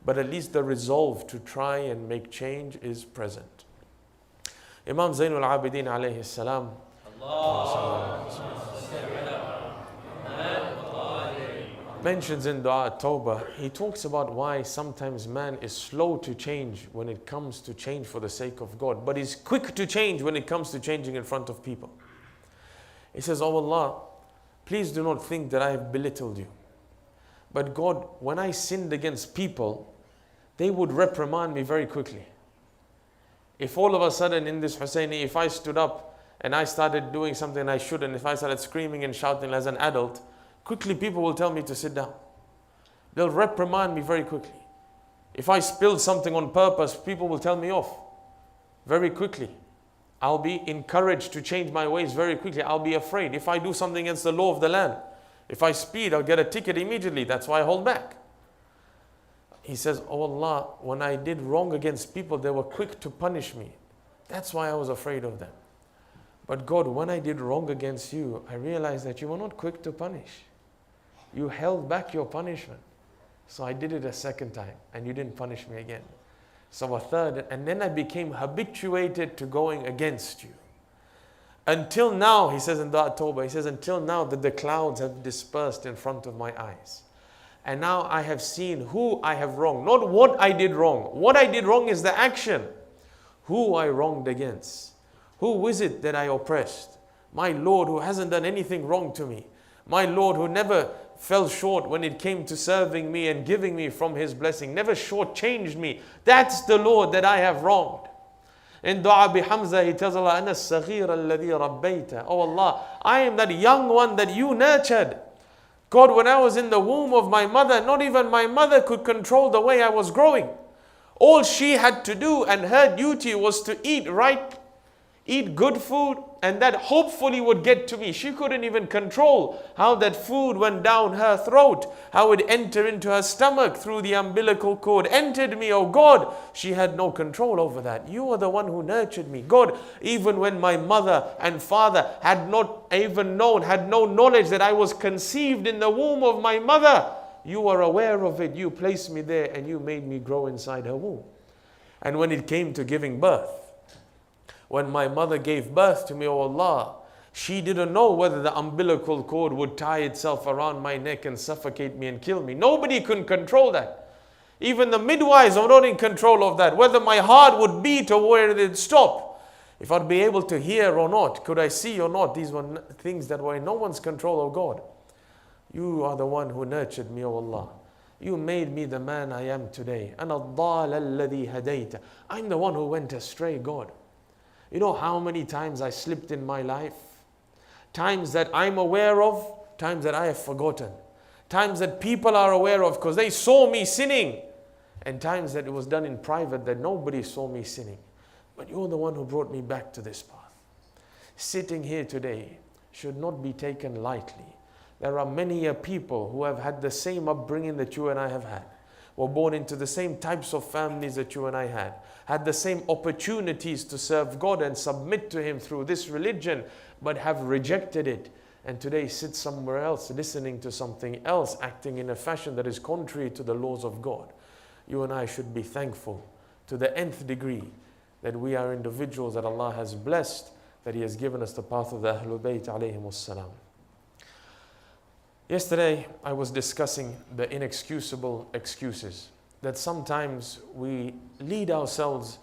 S4: But at least the resolve to try and make change is present. Imam Zainul Abidin alayhi salam mentions in Dua Tawbah, he talks about why sometimes man is slow to change when it comes to change for the sake of God, but is quick to change when it comes to changing in front of people. He says, oh Allah, please do not think that I have belittled you. But God, when I sinned against people, they would reprimand me very quickly. If all of a sudden in this Husayni, if I stood up and I started doing something I shouldn't, if I started screaming and shouting as an adult, quickly people will tell me to sit down. They'll reprimand me very quickly. If I spilled something on purpose, people will tell me off very quickly. I'll be encouraged to change my ways very quickly. I'll be afraid. If I do something against the law of the land, if I speed, I'll get a ticket immediately. That's why I hold back. He says, oh Allah, when I did wrong against people, they were quick to punish me. That's why I was afraid of them. But God, when I did wrong against you, I realized that you were not quick to punish. You held back your punishment. So I did it a second time and you didn't punish me again. So a third, and then I became habituated to going against you. Until now, he says in Dua Tawbah, he says, until now that the clouds have dispersed in front of my eyes. And now I have seen who I have wronged, not what I did wrong. What I did wrong is the action. Who I wronged against. Who is it that I oppressed? My Lord who hasn't done anything wrong to me. My Lord who never fell short when it came to serving me and giving me from His blessing. Never shortchanged me. That's the Lord that I have wronged. In Dua bi Hamza, he tells Allah, أَنَا الصَّغِيرَ الَّذِي رَبَّيْتَ. Oh Allah, I am that young one that you nurtured. God, when I was in the womb of my mother, not even my mother could control the way I was growing. All she had to do and her duty was to eat right, eat good food, and that hopefully would get to me. She couldn't even control how that food went down her throat, how it entered into her stomach through the umbilical cord, entered me. Oh God, she had no control over that. You are the one who nurtured me. God, even when my mother and father had not even known, had no knowledge that I was conceived in the womb of my mother, you are aware of it. You placed me there and you made me grow inside her womb. And when it came to giving birth, when my mother gave birth to me, oh Allah, she didn't know whether the umbilical cord would tie itself around my neck and suffocate me and kill me. Nobody can control that. Even the midwives are not in control of that. Whether my heart would beat or where it would stop. If I'd be able to hear or not. Could I see or not? These were things that were in no one's control, oh God. You are the one who nurtured me, oh Allah. You made me the man I am today. أَنَا الضَّالَ الَّذِي هَدَيْتَ. I'm the one who went astray, God. You know how many times I slipped in my life? Times that I'm aware of, times that I have forgotten. Times that people are aware of because they saw me sinning. and times that it was done in private that nobody saw me sinning. But you're the one who brought me back to this path. Sitting here today should not be taken lightly. There are many people who have had the same upbringing that you and I have had, were born into the same types of families that you and I had the same opportunities to serve God and submit to Him through this religion, but have rejected it. And today sit somewhere else, listening to something else, acting in a fashion that is contrary to the laws of God. You and I should be thankful to the nth degree that we are individuals that Allah has blessed, that He has given us the path of the Ahlul Bayt alayhimus salam. Yesterday, I was discussing the inexcusable excuses, that sometimes we lead ourselves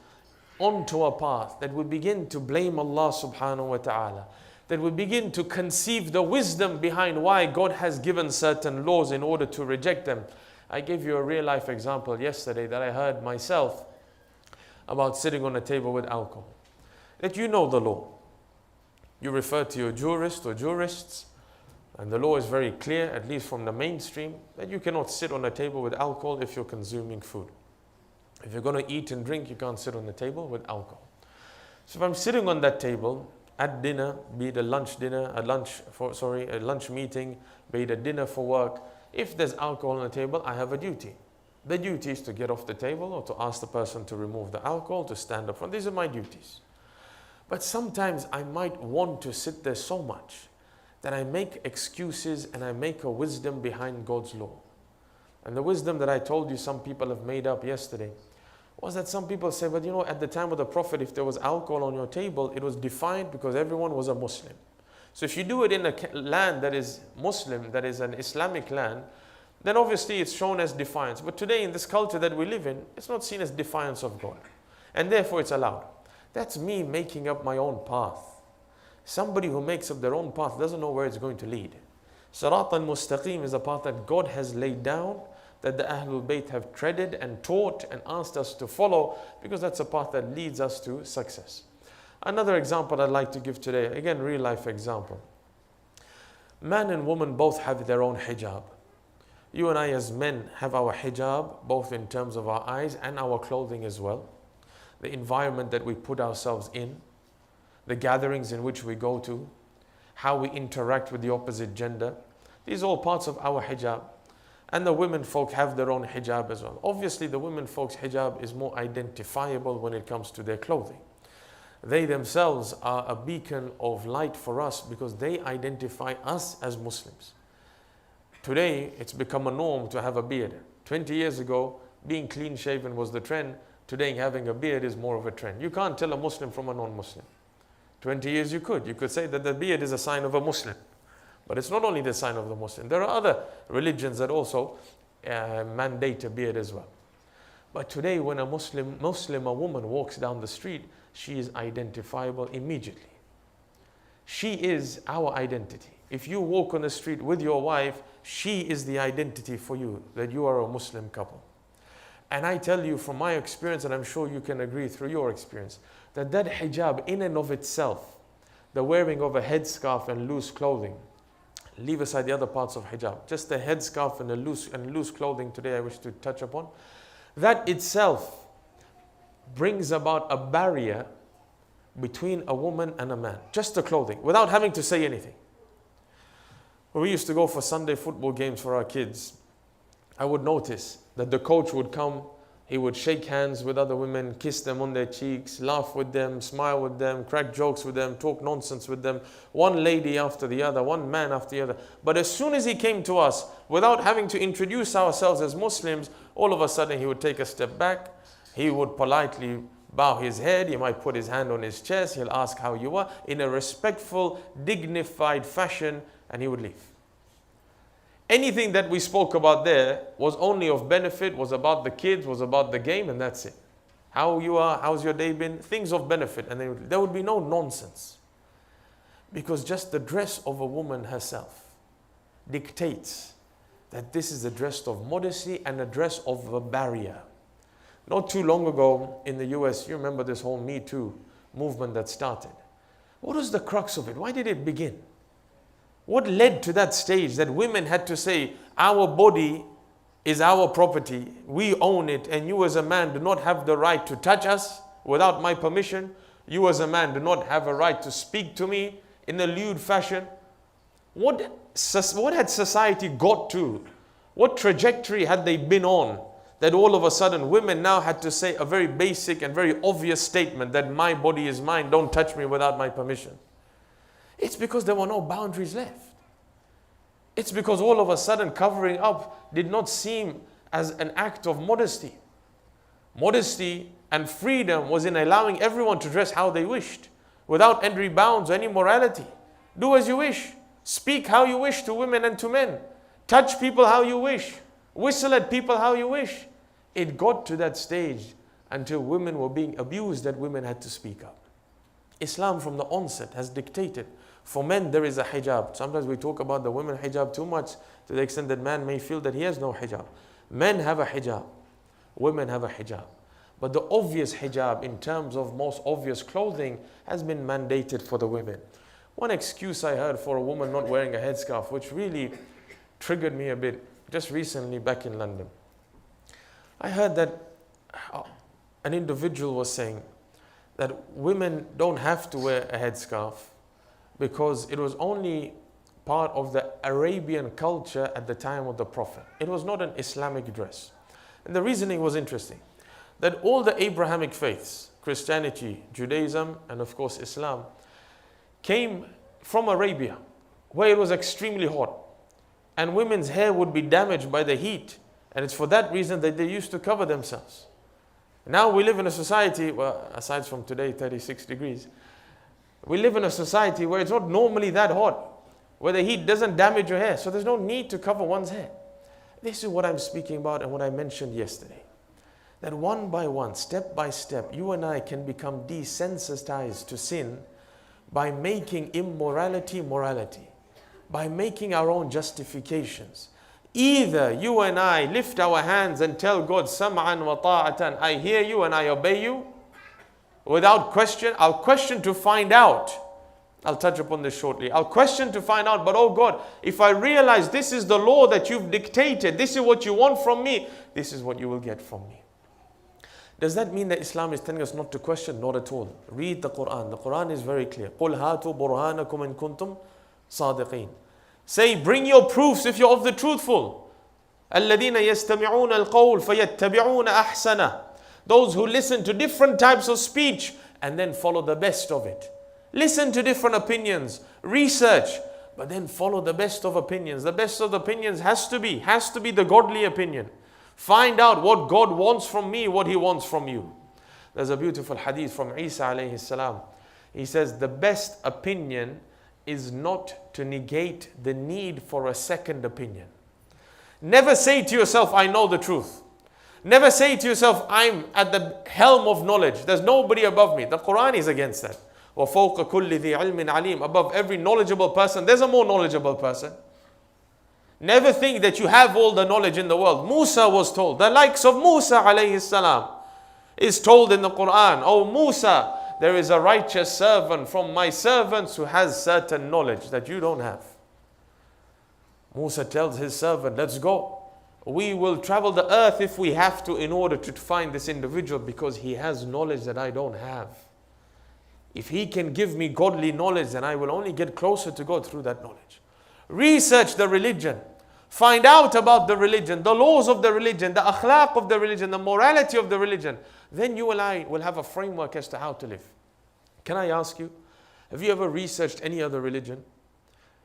S4: onto a path that we begin to blame Allah subhanahu wa ta'ala, that we begin to conceive the wisdom behind why God has given certain laws in order to reject them. I gave you a real life example yesterday that I heard myself about sitting on a table with alcohol. That you know the law. You refer to your jurist or jurists, and the law is very clear, at least from the mainstream, that you cannot sit on a table with alcohol if you're consuming food. If you're going to eat and drink, you can't sit on the table with alcohol. So if I'm sitting on that table at dinner, be it a lunch dinner, a lunch meeting, be it a dinner for work, if there's alcohol on the table, I have a duty. The duty is to get off the table or to ask the person to remove the alcohol, to stand up front. These are my duties. But sometimes I might want to sit there so much that I make excuses and I make a wisdom behind God's law. And the wisdom that I told you some people have made up yesterday was that some people say, but you know, at the time of the Prophet, if there was alcohol on your table, it was defined because everyone was a Muslim. So if you do it in a land that is Muslim, that is an Islamic land, then obviously it's shown as defiance. But today in this culture that we live in, it's not seen as defiance of God. And therefore it's allowed. That's me making up my own path. Somebody who makes up their own path doesn't know where it's going to lead. Sirat al-Mustaqim is a path that God has laid down, that the Ahlul Bayt have treaded and taught and asked us to follow, because that's a path that leads us to success. Another example I'd like to give today, again, real life example. Man and woman both have their own hijab. You and I as men have our hijab, both in terms of our eyes and our clothing as well. The environment that we put ourselves in, the gatherings in which we go to, how we interact with the opposite gender. These are all parts of our hijab. And the women folk have their own hijab as well. Obviously, the women folks' hijab is more identifiable when it comes to their clothing. They themselves are a beacon of light for us because they identify us as Muslims. Today, it's become a norm to have a beard. 20 years ago, being clean shaven was the trend. Today, having a beard is more of a trend. You can't tell a Muslim from a non-Muslim. 20 years you could. You could say that the beard is a sign of a Muslim. But it's not only the sign of the Muslim. There are other religions that also mandate a beard as well. But today when a Muslim woman walks down the street, she is identifiable immediately. She is our identity. If you walk on the street with your wife, she is the identity for you, that you are a Muslim couple. And I tell you from my experience, and I'm sure you can agree through your experience, that hijab in and of itself, the wearing of a headscarf and loose clothing, leave aside the other parts of hijab, just the headscarf and the loose clothing today I wish to touch upon, that itself brings about a barrier between a woman and a man, just the clothing, without having to say anything. When we used to go for Sunday football games for our kids, I would notice that the coach would come, he would shake hands with other women, kiss them on their cheeks, laugh with them, smile with them, crack jokes with them, talk nonsense with them, one lady after the other, one man after the other. But as soon as he came to us, without having to introduce ourselves as Muslims, all of a sudden he would take a step back, he would politely bow his head, he might put his hand on his chest, he'll ask how you are, in a respectful, dignified fashion, and he would leave. Anything that we spoke about there was only of benefit, was about the kids, was about the game, and that's it. How you are, how's your day been? Things of benefit, and there would be no nonsense. Because just the dress of a woman herself dictates that this is a dress of modesty and a dress of a barrier. Not too long ago in the US, you remember this whole Me Too movement that started. What was the crux of it? Why did it begin? What led to that stage that women had to say, our body is our property. We own it, and you as a man do not have the right to touch us without my permission. You as a man do not have a right to speak to me in a lewd fashion. What had society got to? What trajectory had they been on that all of a sudden women now had to say a very basic and very obvious statement that my body is mine, don't touch me without my permission? It's because there were no boundaries left. It's because all of a sudden covering up did not seem as an act of modesty. Modesty and freedom was in allowing everyone to dress how they wished, without any bounds or any morality. Do as you wish. Speak how you wish to women and to men. Touch people how you wish. Whistle at people how you wish. It got to that stage until women were being abused that women had to speak up. Islam from the onset has dictated. For men there is a hijab. Sometimes we talk about the women hijab too much to the extent that man may feel that he has no hijab. Men have a hijab. Women have a hijab. But the obvious hijab in terms of most obvious clothing has been mandated for the women. One excuse I heard for a woman not wearing a headscarf, which really triggered me a bit, just recently back in London. I heard that an individual was saying that women don't have to wear a headscarf because it was only part of the Arabian culture at the time of the Prophet. It was not an Islamic dress. And the reasoning was interesting, that all the Abrahamic faiths, Christianity, Judaism, and of course Islam, came from Arabia, where it was extremely hot. And women's hair would be damaged by the heat. And it's for that reason that they used to cover themselves. Now we live in a society, well, aside from today, 36 degrees, we live in a society where it's not normally that hot, where the heat doesn't damage your hair. So there's no need to cover one's hair. This is what I'm speaking about and what I mentioned yesterday. That one by one, step by step, you and I can become desensitized to sin by making immorality morality, by making our own justifications. Either you and I lift our hands and tell God, sam'an wa ta'atan, I hear you and I obey you, without question. I'll question to find out. I'll touch upon this shortly. I'll question to find out, but oh God, if I realize this is the law that you've dictated, this is what you want from me, this is what you will get from me. Does that mean that Islam is telling us not to question? Not at all. Read the Quran. The Quran is very clear. قُلْ هَاتُوا بُرْهَانَكُمْ إِن كُنْتُمْ صَادِقِينَ. Say, bring your proofs if you're of the truthful. الَّذِينَ يَسْتَمِعُونَ الْقَوْلِ فَيَتَّبِعُونَ أَحْسَنَهُ. Those who listen to different types of speech and then follow the best of it. Listen to different opinions, research, but then follow the best of opinions. The best of the opinions has to be the godly opinion. Find out what God wants from me, what He wants from you. There's a beautiful hadith from Isa alayhi salam. He says, the best opinion is not to negate the need for a second opinion. Never say to yourself, I know the truth. Never say to yourself, I'm at the helm of knowledge. There's nobody above me. The Quran is against that. وَفَوْقَ كُلِّ ذِي عِلْمٍ عَلِيمٍ. Above every knowledgeable person, there's a more knowledgeable person. Never think that you have all the knowledge in the world. Musa was told, the likes of Musa alayhi salam is told in the Quran, oh Musa, there is a righteous servant from my servants who has certain knowledge that you don't have. Musa tells his servant, let's go. We will travel the earth if we have to in order to find this individual because he has knowledge that I don't have. If he can give me godly knowledge, then I will only get closer to God through that knowledge. Research the religion. Find out about the religion, the laws of the religion, the akhlaq of the religion, the morality of the religion. Then you and I will have a framework as to how to live. Can I ask you, have you ever researched any other religion?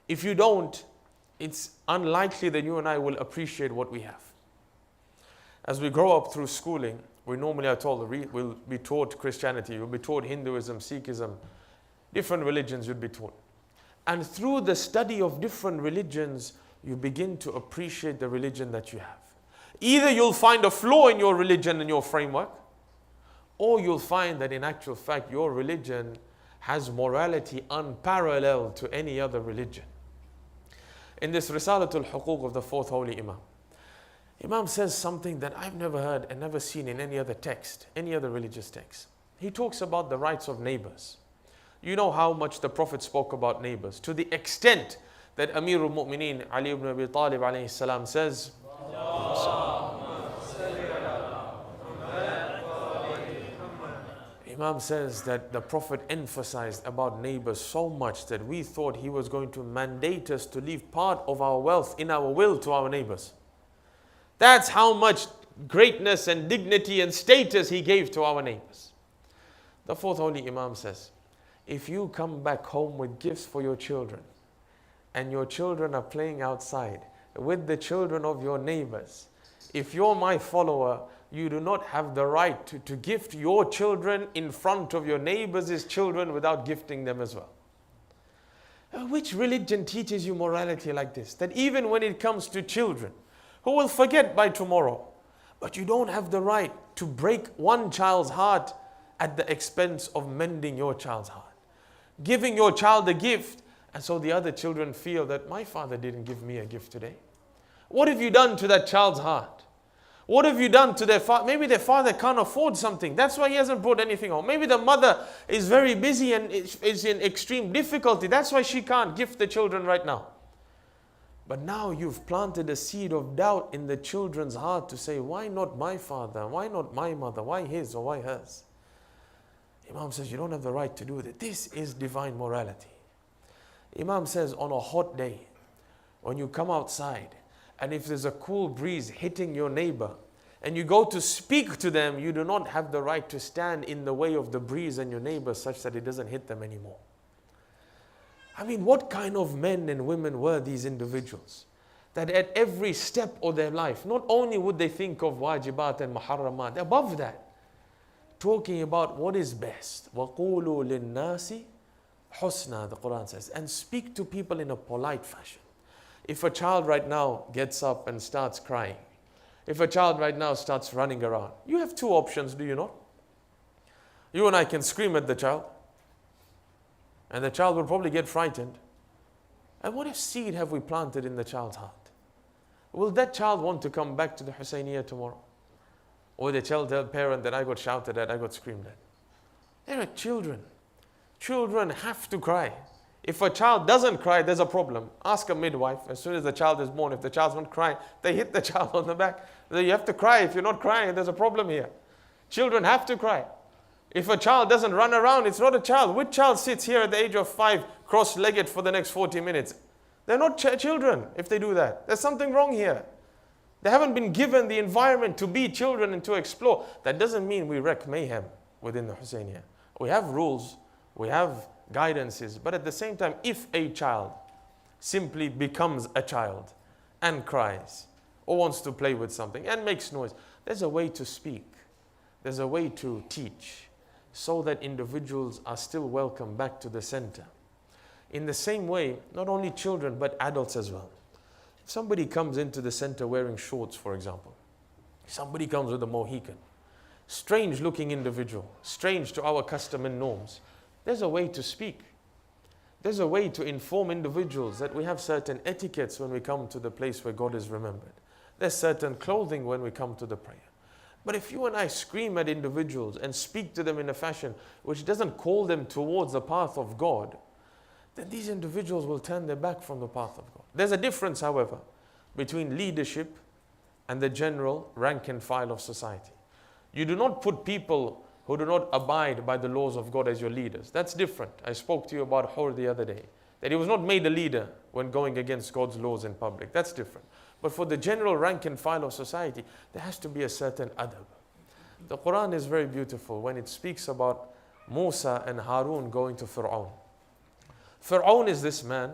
S4: If you don't, it's unlikely that you and I will appreciate what we have. As we grow up through schooling, we normally are told we'll be taught Christianity, we'll be taught Hinduism, Sikhism, different religions you'll be taught. And through the study of different religions, you begin to appreciate the religion that you have. Either you'll find a flaw in your religion and your framework, or you'll find that in actual fact your religion has morality unparalleled to any other religion. In this Risalatul Huquq of the fourth holy Imam, Imam says something that I've never heard and never seen in any other text, any other religious text. He talks about the rights of neighbors. You know how much the Prophet spoke about neighbors, to the extent that Amirul Mu'mineen Ali ibn Abi Talib alayhi salam says, Imam says that the Prophet emphasized about neighbors so much that we thought he was going to mandate us to leave part of our wealth in our will to our neighbors. That's how much greatness and dignity and status he gave to our neighbors. The fourth holy Imam says, if you come back home with gifts for your children, and your children are playing outside with the children of your neighbors, if you're my follower, you do not have the right to gift your children in front of your neighbors' children without gifting them as well. Which religion teaches you morality like this? That even when it comes to children who will forget by tomorrow, but you don't have the right to break one child's heart at the expense of mending your child's heart. Giving your child a gift, and so the other children feel that my father didn't give me a gift today. What have you done to that child's heart? What have you done to their father? Maybe their father can't afford something. That's why he hasn't brought anything home. Maybe the mother is very busy and is in extreme difficulty. That's why she can't gift the children right now. But now you've planted a seed of doubt in the children's heart to say, why not my father? Why not my mother? Why his or why hers? Imam says, you don't have the right to do that. This is divine morality. Imam says, on a hot day, when you come outside, and if there's a cool breeze hitting your neighbor, and you go to speak to them, you do not have the right to stand in the way of the breeze and your neighbor such that it doesn't hit them anymore. I mean, what kind of men and women were these individuals? That at every step of their life, not only would they think of wajibat and muharramat, above that, talking about what is best. وَقُولُوا لِلنَّاسِ حُسْنًا, the Quran says, and speak to people in a polite fashion. If a child right now gets up and starts crying, if a child right now starts running around, you have two options, do you not? You and I can scream at the child, and the child will probably get frightened. And what if seed have we planted in the child's heart? Will that child want to come back to the Husainiyah tomorrow? Or they tell their parent that I got shouted at, I got screamed at. There are children. Children have to cry. If a child doesn't cry, there's a problem. Ask a midwife. As soon as the child is born, if the child's not crying, they hit the child on the back. You have to cry. If you're not crying, there's a problem here. Children have to cry. If a child doesn't run around, it's not a child. Which child sits here at the age of 5, cross-legged for the next 40 minutes? They're not children if they do that. There's something wrong here. They haven't been given the environment to be children and to explore. That doesn't mean we wreak mayhem within the Husainiyah. We have rules, we have guidances, but at the same time, if a child simply becomes a child and cries or wants to play with something and makes noise, there's a way to speak. There's a way to teach so that individuals are still welcome back to the center. In the same way, not only children, but adults as well. If somebody comes into the center wearing shorts, for example, somebody comes with a Mohican, strange looking individual, strange to our custom and norms, there's a way to speak. There's a way to inform individuals that we have certain etiquettes when we come to the place where God is remembered. There's certain clothing when we come to the prayer. But if you and I scream at individuals and speak to them in a fashion which doesn't call them towards the path of God, then these individuals will turn their back from the path of God. There's a difference, however, between leadership and the general rank and file of society. You do not put people who do not abide by the laws of God as your leaders. That's different. I spoke to you about Hur the other day, that he was not made a leader when going against God's laws in public. That's different. But for the general rank and file of society, there has to be a certain adab. The Quran is very beautiful when it speaks about Musa and Harun going to Fir'aun. Fir'aun is this man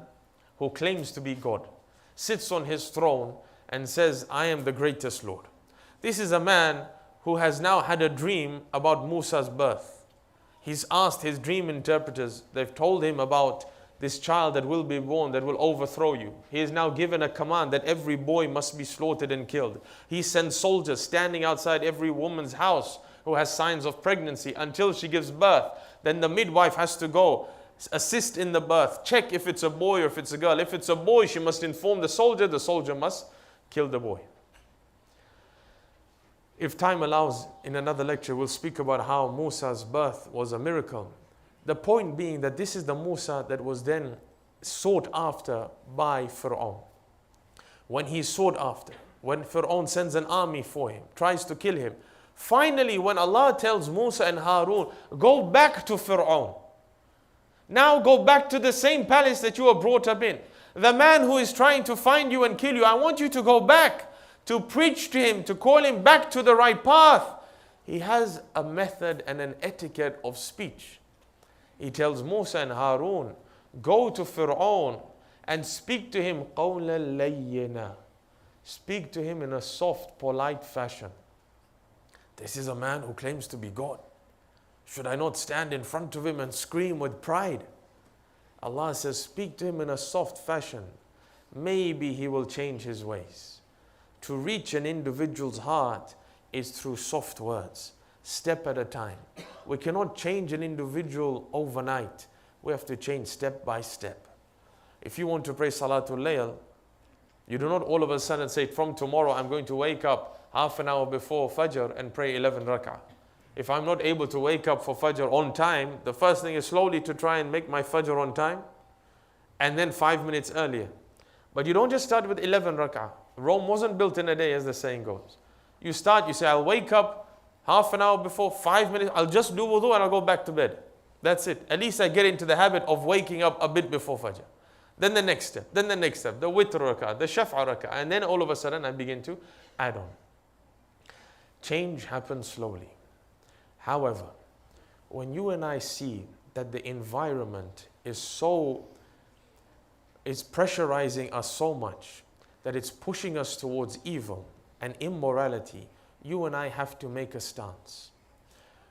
S4: who claims to be God, sits on his throne and says, I am the greatest Lord. This is a man who has now had a dream about Musa's birth. He's asked his dream interpreters, they've told him about this child that will be born that will overthrow you. He is now given a command that every boy must be slaughtered and killed. He sends soldiers standing outside every woman's house who has signs of pregnancy until she gives birth. Then the midwife has to go assist in the birth, check if it's a boy or if it's a girl. If it's a boy, she must inform the soldier must kill the boy. If time allows, in another lecture, we'll speak about how Musa's birth was a miracle. The point being that this is the Musa that was then sought after by Fir'aun. When he's sought after, when Fir'aun sends an army for him, tries to kill him, Finally, when Allah tells Musa and Harun, go back to Fir'aun. Now go back to the same palace that you were brought up in. The man who is trying to find you and kill you, I want you to go back to preach to him, to call him back to the right path. He has a method and an etiquette of speech. He tells Musa and Harun, go to Fir'aun and speak to him قَوْلًا لَيِّنًا. Speak to him in a soft, polite fashion. This is a man who claims to be God. Should I not stand in front of him and scream with pride? Allah says, speak to him in a soft fashion. Maybe he will change his ways. To reach an individual's heart is through soft words, step at a time. We cannot change an individual overnight. We have to change step by step. If you want to pray Salatul Layl, you do not all of a sudden say, from tomorrow I'm going to wake up half an hour before Fajr and pray 11 rak'ah. If I'm not able to wake up for Fajr on time, the first thing is slowly to try and make my Fajr on time, and then 5 minutes earlier. But you don't just start with 11 rak'ah. Rome wasn't built in a day, as the saying goes. You start, you say, I'll wake up half an hour before, 5 minutes, I'll just do wudu and I'll go back to bed. That's it. At least I get into the habit of waking up a bit before Fajr. Then the next step, then the next step, the witr rak'ah, the shaf'a rak'ah, and then all of a sudden I begin to add on. Change happens slowly. However, when you and I see that the environment is pressurizing us so much that it's pushing us towards evil and immorality, you and I have to make a stance.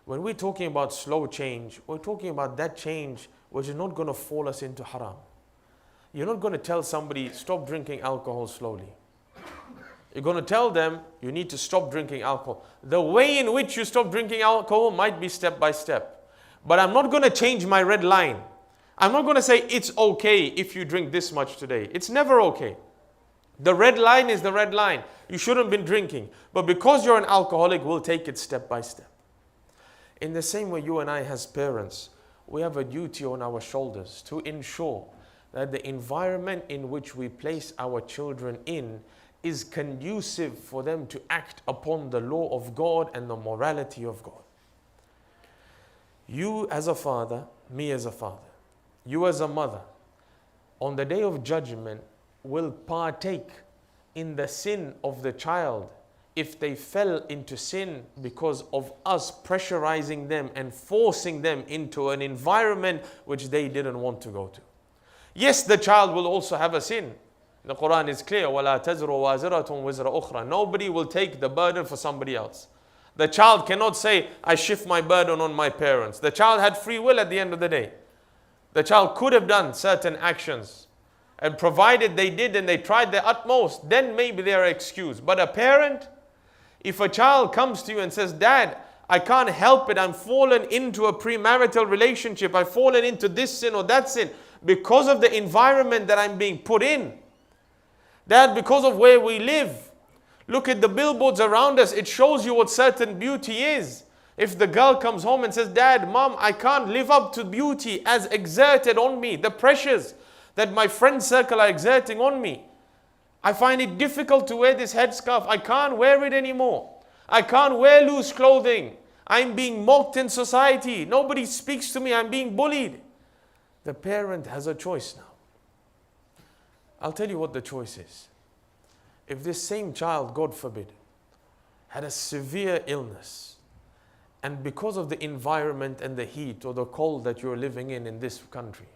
S4: When we're talking about slow change, we're talking about that change which is not going to fall us into haram. You're not going to tell somebody, stop drinking alcohol slowly. You're going to tell them, you need to stop drinking alcohol. The way in which you stop drinking alcohol might be step by step. But I'm not going to change my red line. I'm not going to say, it's okay if you drink this much today. It's never okay. The red line is the red line. You shouldn't have been drinking. But because you're an alcoholic, we'll take it step by step. In the same way, you and I as parents, we have a duty on our shoulders to ensure that the environment in which we place our children in is conducive for them to act upon the law of God and the morality of God. You as a father, me as a father, you as a mother, on the day of judgment will partake in the sin of the child if they fell into sin because of us pressurizing them and forcing them into an environment which they didn't want to go to. Yes, the child will also have a sin. The Quran is clear, وَلَا تَزْرُ وَازِرَةٌ وِزْرَ أُخْرَى. Nobody will take the burden for somebody else. The child cannot say, I shift my burden on my parents. The child had free will at the end of the day. The child could have done certain actions, and provided they did and they tried their utmost, then maybe they are excused. But a parent, if a child comes to you and says, Dad, I can't help it, I'm fallen into a premarital relationship, I've fallen into this sin or that sin, because of the environment that I'm being put in. Dad, because of where we live. Look at the billboards around us. It shows you what certain beauty is. If the girl comes home and says, Dad, Mom, I can't live up to beauty as exerted on me, the pressures that my friend circle are exerting on me. I find it difficult to wear this headscarf. I can't wear it anymore. I can't wear loose clothing. I'm being mocked in society. Nobody speaks to me. I'm being bullied. The parent has a choice now. I'll tell you what the choice is. If this same child, God forbid, had a severe illness, and because of the environment and the heat or the cold that you're living in this country,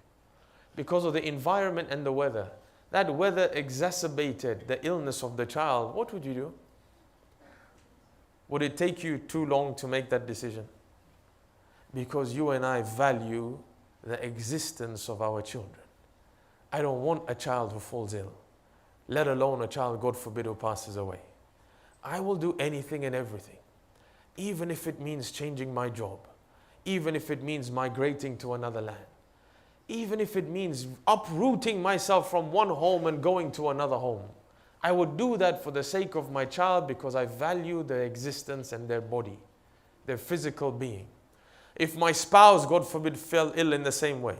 S4: because of the environment and the weather, that weather exacerbated the illness of the child, what would you do? Would it take you too long to make that decision? Because you and I value the existence of our children. I don't want a child who falls ill, let alone a child, God forbid, who passes away. I will do anything and everything, even if it means changing my job, even if it means migrating to another land, even if it means uprooting myself from one home and going to another home. I would do that for the sake of my child because I value their existence and their body, their physical being. If my spouse, God forbid, fell ill in the same way,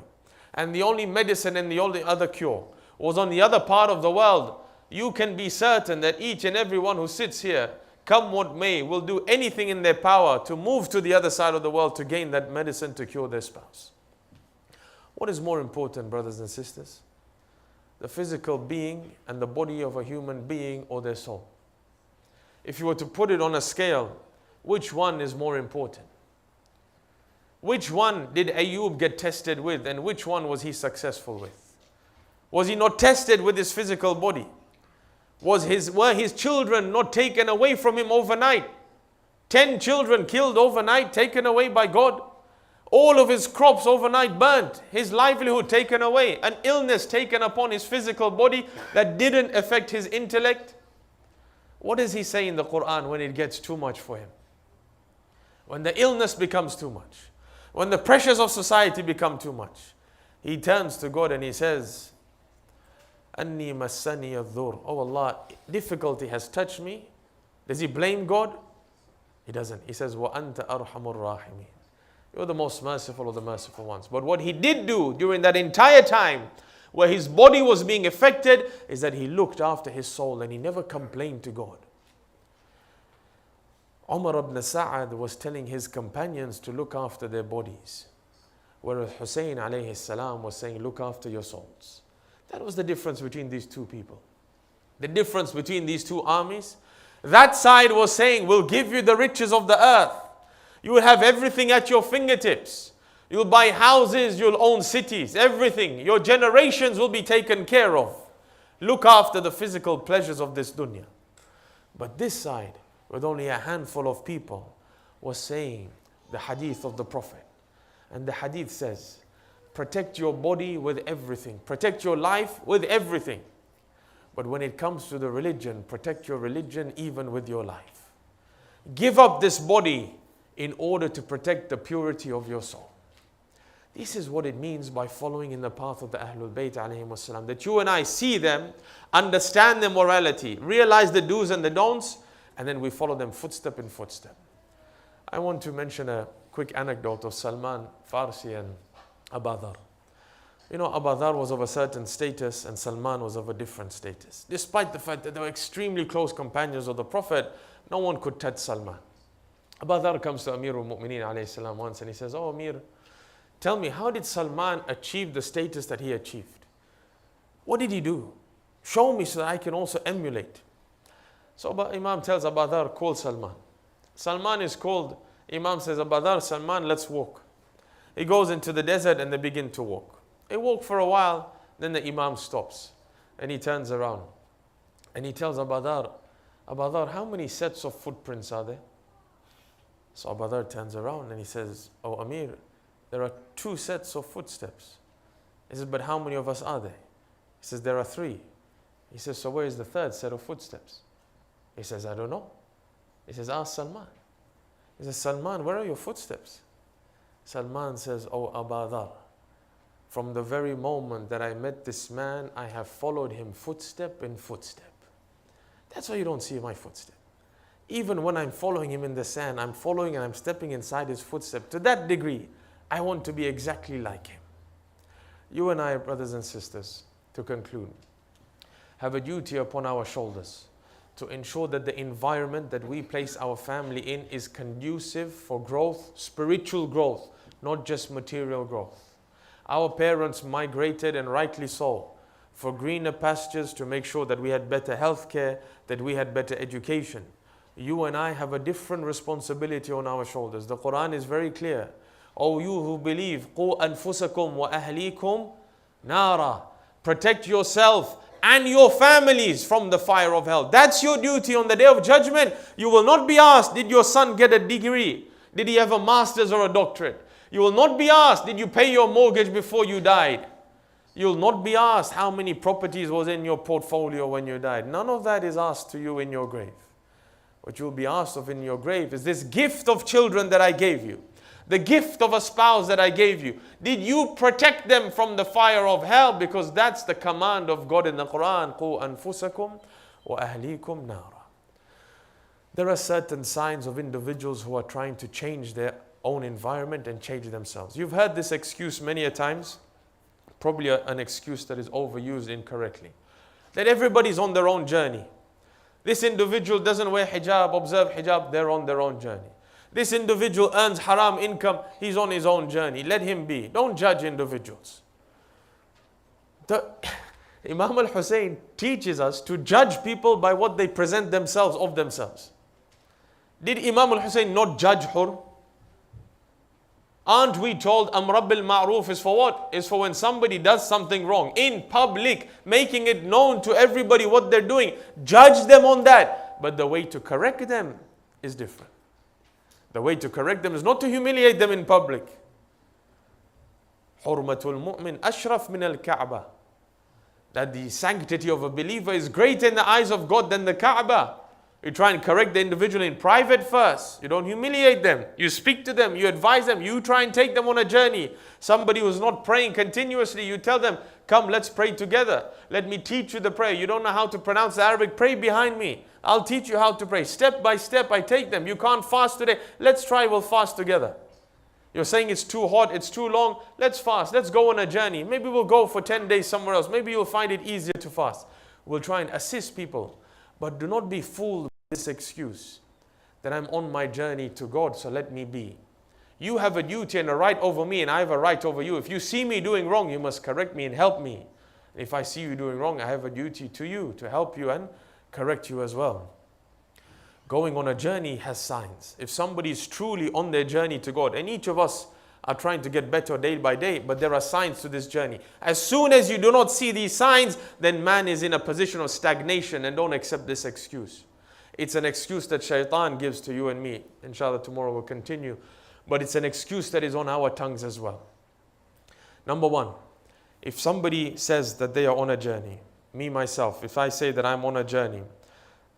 S4: and the only medicine and the only other cure was on the other part of the world, you can be certain that each and every one who sits here come what may, will do anything in their power to move to the other side of the world to gain that medicine to cure their spouse. What is more important, brothers and sisters? The physical being and the body of a human being, or their soul? If you were to put it on a scale, which one is more important? Which one did Ayub get tested with, and which one was he successful with? Was he not tested with his physical body? Were his children not taken away from him overnight? 10 children killed overnight, taken away by God. All of his crops overnight burnt. His livelihood taken away. An illness taken upon his physical body that didn't affect his intellect. What does he say in the Quran when it gets too much for him? When the illness becomes too much. When the pressures of society become too much. He turns to God and he says, Anni massani adh-dhur. Oh Allah, difficulty has touched me. Does he blame God? He doesn't. He says, Wa anta arhamur rahimin. You're the most merciful of the merciful ones. But what he did do during that entire time where his body was being affected is that he looked after his soul and he never complained to God. Umar ibn Sa'ad was telling his companions to look after their bodies, whereas Hussein alayhi salam was saying, look after your souls. That was the difference between these two people. The difference between these two armies. That side was saying, we'll give you the riches of the earth. You will have everything at your fingertips. You'll buy houses, you'll own cities, everything. Your generations will be taken care of. Look after the physical pleasures of this dunya. But this side, with only a handful of people, was saying the hadith of the Prophet. And the hadith says, protect your body with everything. Protect your life with everything. But when it comes to the religion, protect your religion even with your life. Give up this body in order to protect the purity of your soul. This is what it means by following in the path of the Ahlul Bayt alayhim wasalam. That you and I see them, understand their morality, realize the do's and the don'ts, and then we follow them footstep in footstep. I want to mention a quick anecdote of Salman Farsi and Abu Dhar. You know, Abu Dhar was of a certain status and Salman was of a different status. Despite the fact that they were extremely close companions of the Prophet, no one could touch Salman. Abu Dhar comes to Amir al-Mu'mineen alayhi salam once and he says, oh Amir, tell me, how did Salman achieve the status that he achieved? What did he do? Show me so that I can also emulate. So Imam tells Abu Dhar, call Salman. Salman is called. Imam says, Abu Dhar, Salman, let's walk. He goes into the desert and they begin to walk. They walk for a while, then the Imam stops and he turns around and he tells Abu Dhar, how many sets of footprints are there? So Abu Dhar turns around and he says, oh Amir, there are 2 sets of footsteps. He says, but how many of us are there? He says, there are 3. He says, so where is the 3rd set of footsteps? He says, I don't know. He says, ask Salman. He says, Salman, where are your footsteps? Salman says, oh Abu Dhar, from the very moment that I met this man, I have followed him footstep in footstep. That's why you don't see my footstep. Even when I'm following him in the sand, I'm following and I'm stepping inside his footstep. To that degree, I want to be exactly like him. You and I, brothers and sisters, to conclude, have a duty upon our shoulders to ensure that the environment that we place our family in is conducive for growth, spiritual growth, not just material growth. Our parents migrated, and rightly so, for greener pastures to make sure that we had better health care, that we had better education. You and I have a different responsibility on our shoulders. The Quran is very clear. O you who believe, قُوا أَنفُسَكُمْ وَأَهْلِيكُمْ نَارًا. Protect yourself and your families from the fire of hell. That's your duty on the Day of Judgment. You will not be asked, did your son get a degree? Did he have a master's or a doctorate? You will not be asked, did you pay your mortgage before you died? You will not be asked how many properties was in your portfolio when you died. None of that is asked to you in your grave. What you will be asked of in your grave is this gift of children that I gave you. The gift of a spouse that I gave you. Did you protect them from the fire of hell? Because that's the command of God in the Quran. قُوا أَنفُسَكُمْ وَأَهْلِيكُمْ نَارًا. There are certain signs of individuals who are trying to change their own environment and change themselves. You've heard this excuse many a times. Probably an excuse that is overused incorrectly. That everybody's on their own journey. This individual doesn't wear hijab, observe hijab, they're on their own journey. This individual earns haram income, he's on his own journey. Let him be. Don't judge individuals. Imam al-Hussein teaches us to judge people by what they present themselves of themselves. Did Imam al-Hussein not judge Hur? Aren't we told Amr bil Ma'ruf is for what? Is for when somebody does something wrong in public, making it known to everybody what they're doing. Judge them on that. But the way to correct them is different. The way to correct them is not to humiliate them in public. Hurmatul mu'min ashraf min al-Ka'bah. That the sanctity of a believer is greater in the eyes of God than the Kaaba. You try and correct the individual in private first. You don't humiliate them. You speak to them. You advise them. You try and take them on a journey. Somebody who's not praying continuously, you tell them, come, let's pray together. Let me teach you the prayer. You don't know how to pronounce the Arabic, pray behind me. I'll teach you how to pray. Step by step, I take them. You can't fast today. Let's try, we'll fast together. You're saying it's too hot, it's too long. Let's fast. Let's go on a journey. Maybe we'll go for 10 days somewhere else. Maybe you'll find it easier to fast. We'll try and assist people. But do not be fooled with this excuse that I'm on my journey to God, so let me be. You have a duty and a right over me, and I have a right over you. If you see me doing wrong, you must correct me and help me. If I see you doing wrong, I have a duty to you to help you and correct you as well. Going on a journey has signs. If somebody is truly on their journey to God, and each of us are trying to get better day by day, but there are signs to this journey. As soon as you do not see these signs, then man is in a position of stagnation, and don't accept this excuse. It's an excuse that shaitan gives to you and me. Inshallah, tomorrow we'll continue. But it's an excuse that is on our tongues as well. Number one, if somebody says that they are on a journey, me myself, if I say that I'm on a journey,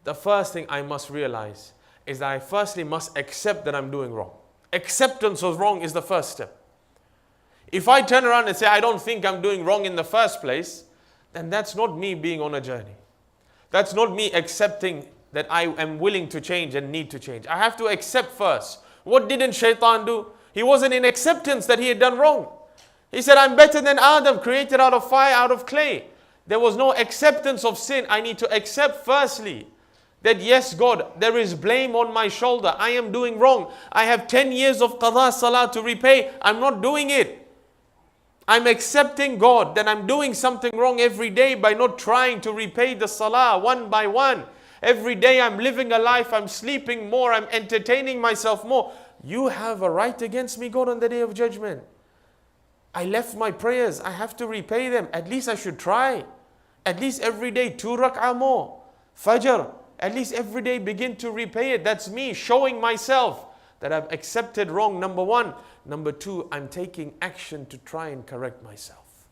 S4: the first thing I must realize is that I firstly must accept that I'm doing wrong. Acceptance of wrong is the first step. If I turn around and say, I don't think I'm doing wrong in the first place, then that's not me being on a journey. That's not me accepting that I am willing to change and need to change. I have to accept first. What didn't shaitan do? He wasn't in acceptance that he had done wrong. He said, I'm better than Adam, created out of fire, out of clay. There was no acceptance of sin. I need to accept firstly that yes, God, there is blame on my shoulder. I am doing wrong. I have 10 years of qadha salah to repay. I'm not doing it. I'm accepting, God, that I'm doing something wrong every day by not trying to repay the salah one by one. Every day I'm living a life, I'm sleeping more, I'm entertaining myself more. You have a right against me, God, on the day of judgment. I left my prayers, I have to repay them. At least I should try. At least every day 2 rak'ah more. Fajr, at least every day begin to repay it. That's me showing myself that I've accepted wrong, number one. Number two, I'm taking action to try and correct myself.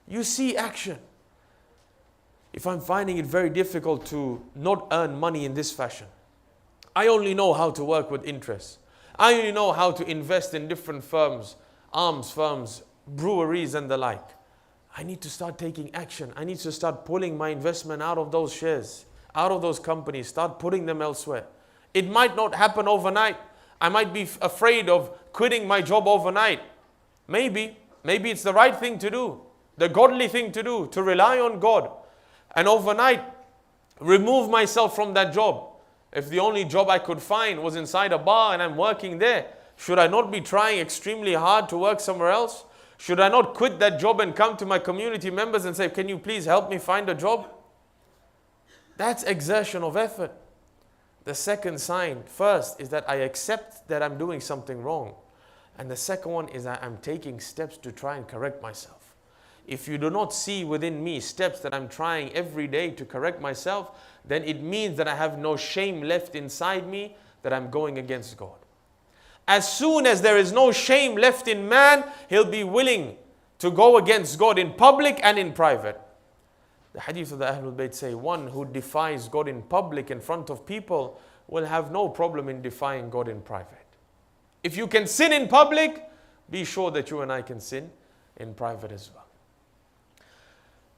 S4: You see action. If I'm finding it very difficult to not earn money in this fashion, I only know how to work with interest. I only know how to invest in different firms, arms firms, breweries and the like. I need to start taking action. I need to start pulling my investment out of those shares, out of those companies, start putting them elsewhere. It might not happen overnight. I might be afraid of quitting my job overnight. Maybe it's the right thing to do, the godly thing to do, to rely on God. And overnight, remove myself from that job. If the only job I could find was inside a bar and I'm working there, should I not be trying extremely hard to work somewhere else? Should I not quit that job and come to my community members and say, can you please help me find a job? That's exertion of effort. The second sign, first, is that I accept that I'm doing something wrong. And the second one is that I'm taking steps to try and correct myself. If you do not see within me steps that I'm trying every day to correct myself, then it means that I have no shame left inside me, that I'm going against God. As soon as there is no shame left in man, he'll be willing to go against God in public and in private. The hadith of the Ahlul Bayt say, one who defies God in public in front of people will have no problem in defying God in private. If you can sin in public, be sure that you and I can sin in private as well.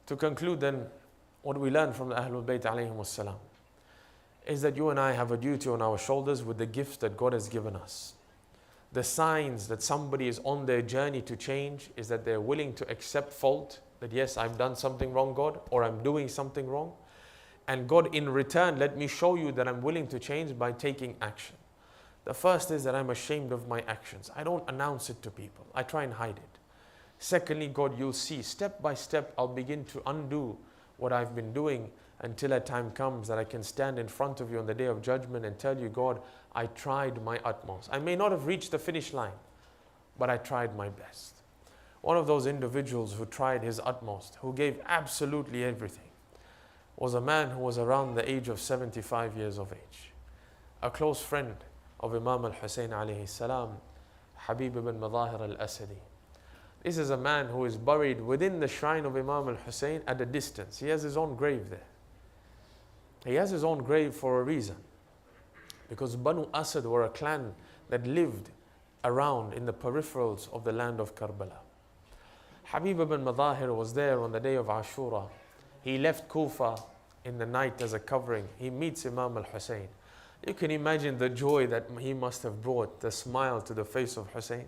S4: To conclude then, what we learn from the Ahlul Bayt alayhim wassalam is that you and I have a duty on our shoulders with the gifts that God has given us. The signs that somebody is on their journey to change is that they're willing to accept fault, that yes, I've done something wrong, God, or I'm doing something wrong. And God, in return, let me show you that I'm willing to change by taking action. The first is that I'm ashamed of my actions. I don't announce it to people. I try and hide it. Secondly, God, you'll see, step by step, I'll begin to undo what I've been doing until a time comes that I can stand in front of you on the day of judgment and tell you, God, I tried my utmost. I may not have reached the finish line, but I tried my best. One of those individuals who tried his utmost, who gave absolutely everything, was a man who was around the age of 75 years of age. A close friend of Imam al-Hussein alayhi salam, Habib ibn Mazahir al-Asadi. This is a man who is buried within the shrine of Imam al-Hussein at a distance. He has his own grave there. He has his own grave for a reason. Because Banu Asad were a clan that lived around in the peripherals of the land of Karbala. Habib ibn Mazahir was there on the day of Ashura. He left Kufa in the night as a covering. He meets Imam al-Hussein. You can imagine the joy that he must have brought, the smile to the face of Hussein.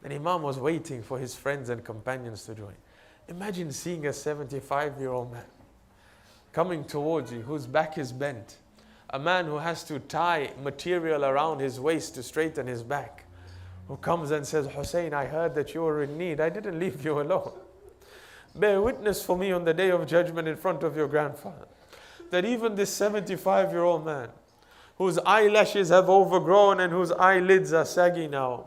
S4: And Imam was waiting for his friends and companions to join. Imagine seeing a 75-year-old man coming towards you, whose back is bent. A man who has to tie material around his waist to straighten his back. Who comes and says, Hussein, I heard that you were in need. I didn't leave you alone. Bear witness for me on the day of judgment in front of your grandfather, that even this 75-year-old man, whose eyelashes have overgrown and whose eyelids are saggy now,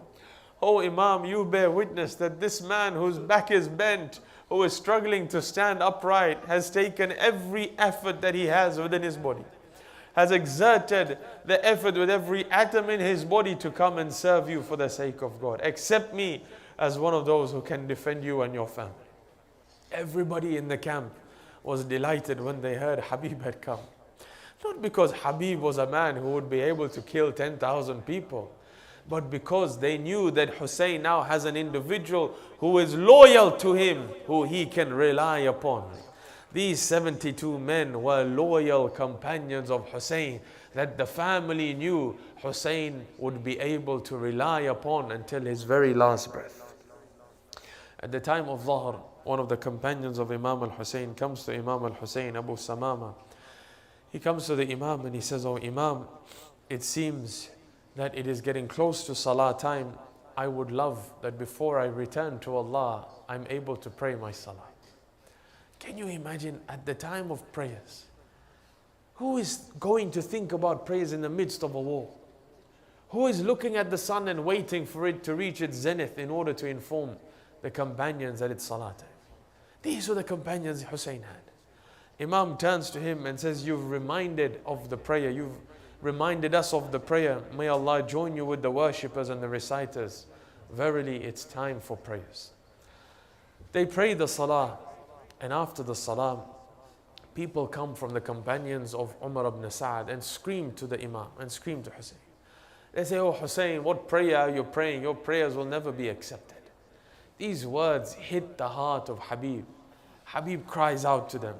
S4: oh Imam, you bear witness that this man whose back is bent, who is struggling to stand upright, has taken every effort that he has within his body, has exerted the effort with every atom in his body to come and serve you for the sake of God. Accept me as one of those who can defend you and your family. Everybody in the camp was delighted when they heard Habib had come. Not because Habib was a man who would be able to kill 10,000 people, but because they knew that Hussein now has an individual who is loyal to him, who he can rely upon. These 72 men were loyal companions of Hussein that the family knew Hussein would be able to rely upon until his very last breath. At the time of Dhahr, one of the companions of Imam al-Hussein comes to Imam al-Hussein, Abu Samama. He comes to the Imam and he says, oh Imam, it seems that it is getting close to Salah time. I would love that before I return to Allah, I'm able to pray my Salah. Can you imagine at the time of prayers? Who is going to think about prayers in the midst of a war? Who is looking at the sun and waiting for it to reach its zenith in order to inform the companions that it's Salah time? These were the companions Hussein had. Imam turns to him and says, you've reminded of the prayer. You've reminded us of the prayer. May Allah join you with the worshippers and the reciters. Verily, it's time for prayers. They pray the Salah. And after the Salah, people come from the companions of Umar ibn Sa'ad and scream to the Imam and scream to Hussein. They say, oh Hussein, what prayer are you praying? Your prayers will never be accepted. These words hit the heart of Habib. Habib cries out to them.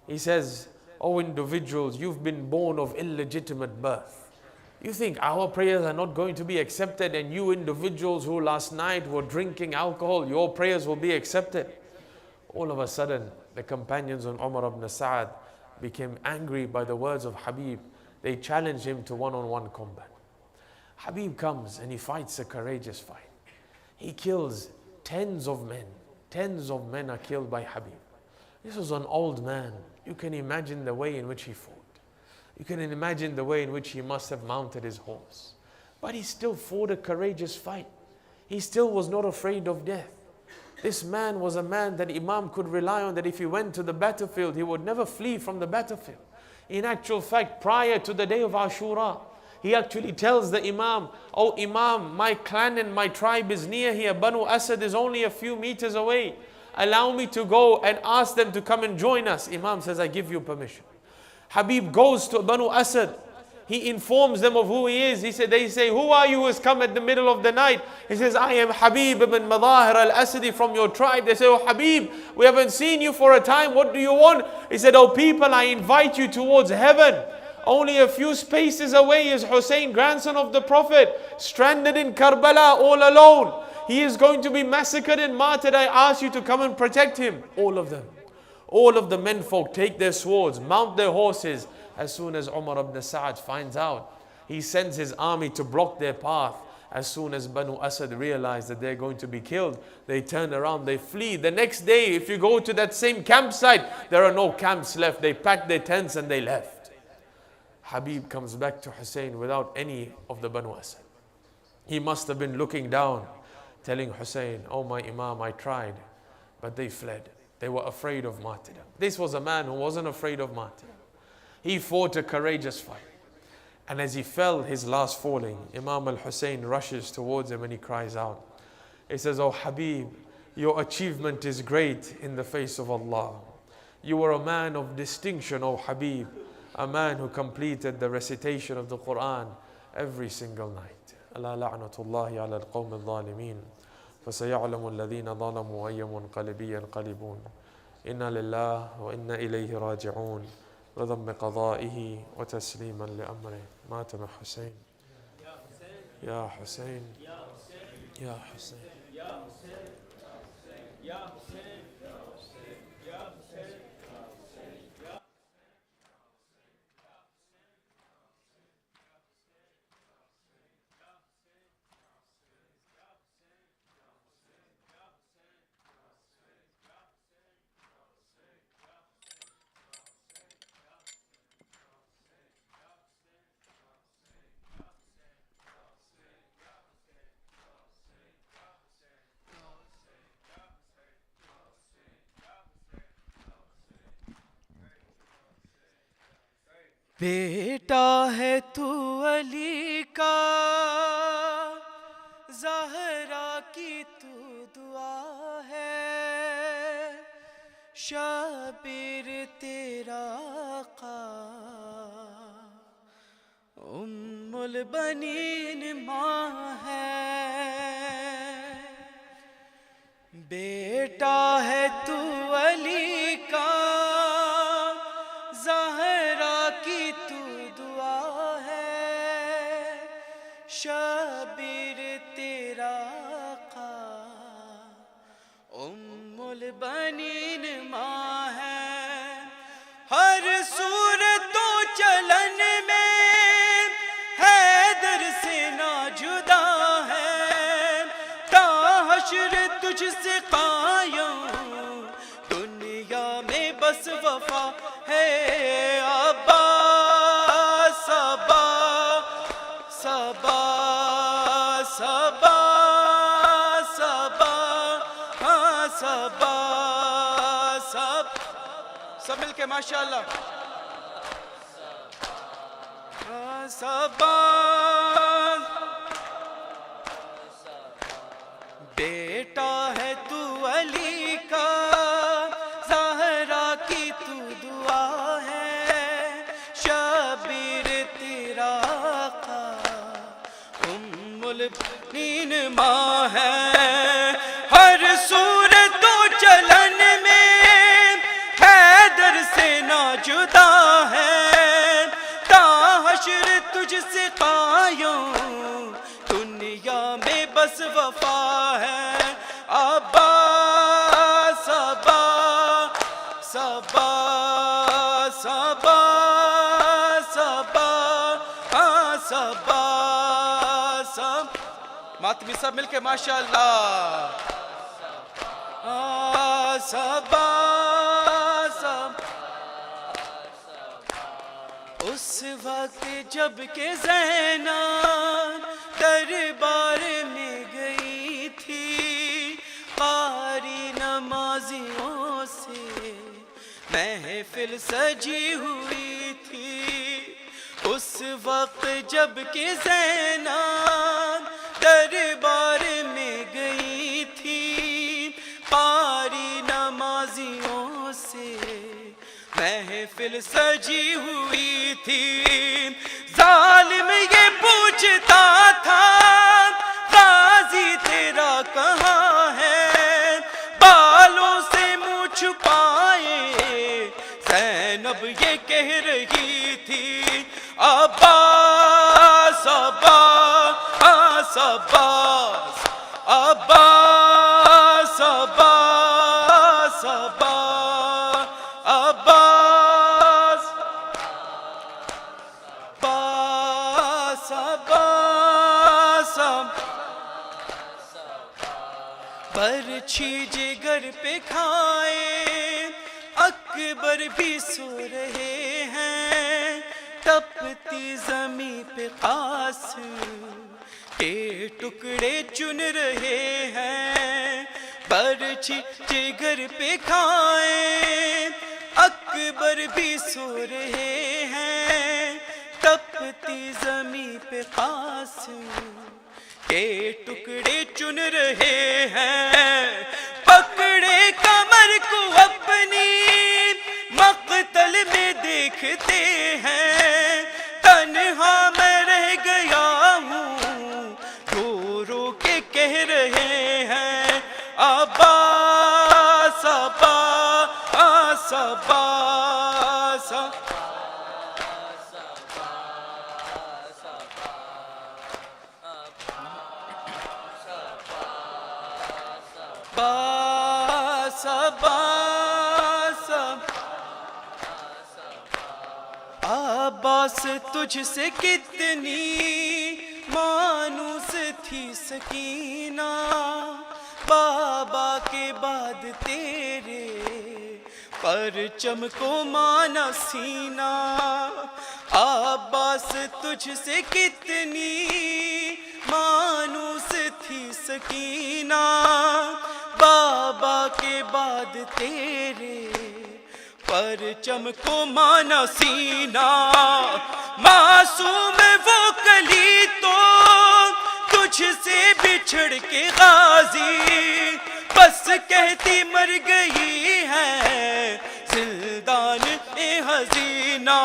S4: He says, oh individuals, you've been born of illegitimate birth. You think our prayers are not going to be accepted, and you individuals who last night were drinking alcohol, your prayers will be accepted? All of a sudden, the companions of Umar ibn Sa'ad became angry by the words of Habib. They challenged him to one-on-one combat. Habib comes and he fights a courageous fight. He kills tens of men. Tens of men are killed by Habib. This was an old man. You can imagine the way in which he fought. You can imagine the way in which he must have mounted his horse. But he still fought a courageous fight. He still was not afraid of death. This man was a man that Imam could rely on, that if he went to the battlefield, he would never flee from the battlefield. In actual fact, prior to the day of Ashura, he actually tells the Imam, oh Imam, my clan and my tribe is near here. Banu Asad is only a few meters away. Allow me to go and ask them to come and join us. Imam says, I give you permission. Habib goes to Banu Asad. He informs them of who he is. They say, who are you who has come at the middle of the night? He says, I am Habib ibn Mazahir al-Asadi from your tribe. They say, oh Habib, we haven't seen you for a time. What do you want? He said, oh people, I invite you towards heaven. Only a few spaces away is Hussein, grandson of the Prophet, stranded in Karbala all alone. He is going to be massacred and martyred. I ask you to come and protect him. All of them All of the menfolk take their swords, mount their horses. As soon as Umar ibn Sa'ad finds out, he sends his army to block their path. As soon as Banu Asad realize that they're going to be killed, they turn around, they flee. The next day, if you go to that same campsite, there are no camps left. They packed their tents and they left. Habib comes back to Hussein without any of the Banu Asad. He must have been looking down, telling Hussein, "Oh my Imam, I tried, but they fled. They were afraid of martyrdom." This was a man who wasn't afraid of martyrdom. He fought a courageous fight. And as he fell, his last falling, Imam al-Hussein rushes towards him and he cries out. He says, "Oh Habib, your achievement is great in the face of Allah. You were a man of distinction, oh Habib, a man who completed the recitation of the Quran every single night. Ala la'natullahi ala al-qawm al-zalimin. فَسَيَعْلَمُ الَّذِينَ ظَلَمُوا أَيَّ مُنْقَلِبٍ يَنْقَلِبُونَ إِنَّا لِلَّهِ وَإِنَّا إِلَيْهِ رَاجِعُونَ وَضَمَّ قَضَائِهِ وَتَسْلِيمًا لِأَمْرِهِ مات مع حسين يا حسين يا حسين
S2: بیٹا ہے تو علی کا، زہرا کی تو دعا ہے، شابر تیرا آقا، ام البنین ماں ہے۔ بیٹا ہے تو علی کا، زہرا کی تو دعا ہے، شابر تیرا آقا، ام البنین ماں ہے۔ ہر صورت و چلن میں حیدر سے نہ جدا ہے، تا حشر تجھ سے قائم، دنیا میں بس وفا ہے۔ عباس عباس عباس عباس عباس عباس، سب مل کے ماشاءاللہ۔ بیٹا ہے تو علی کا، زہرا کی تو دعا ہے، شابر تیرا آقا، ام البنین ماں ہے۔ ہر صورت و چلن میں حیدر سے نہ جدا ہے، تا حشر تجھ سے قائم، دنیا میں بس وفا ہے۔ عباس عباس عباس عباس عباس عباس، ماتمی سب مل کے ماشاءاللہ۔ عباس عباس، اس وقت جب کہ زینب دربار میں گئی تھی، قاری نمازیوں سے محفل سجی ہوئی تھی۔ اس وقت جب کہ زینب دربار میں گئی تھی، قاری نمازیوں سے محفل سجی ہوئی تھی۔ ظالم یہ پوچھتا تھا، غازی تیرا کہاں ہے، بالوں سے منہ چھپائے زینب یہ کہہ رہی تھی۔ عباس عباس عباس عباس عباس عباس برچھی جگر پہ کھائے اکبر بھی سو رہے ہیں، تپتی زمین پہ خاص کے ٹکڑے چن رہے ہیں، برچھی جگر پہ کھائے اکبر بھی سو رہے ہیں، تپتی زمین پہ خاص کے ٹکڑے چن رہے ہیں، پکڑے کمر کو اپنی مقتل میں دیکھتے ہیں، تنہا میں رہ گیا ہوں رو رو کے کہہ رہے ہیں، عباس عباس عباس عباس عباس عباس تجھ سے کتنی مانوس تھی سکینہ، بابا کے بعد تیرے پرچم کو مانا سینہ، عباس تجھ سے کتنی مانوس تھی سکینہ، بابا کے بعد تیرے پرچم کو مانا سینہ، معصوم وہ کلی تو تجھ سے بچھڑ کے غازی، بس کہتی مر گئی ہے زندان حزینہ،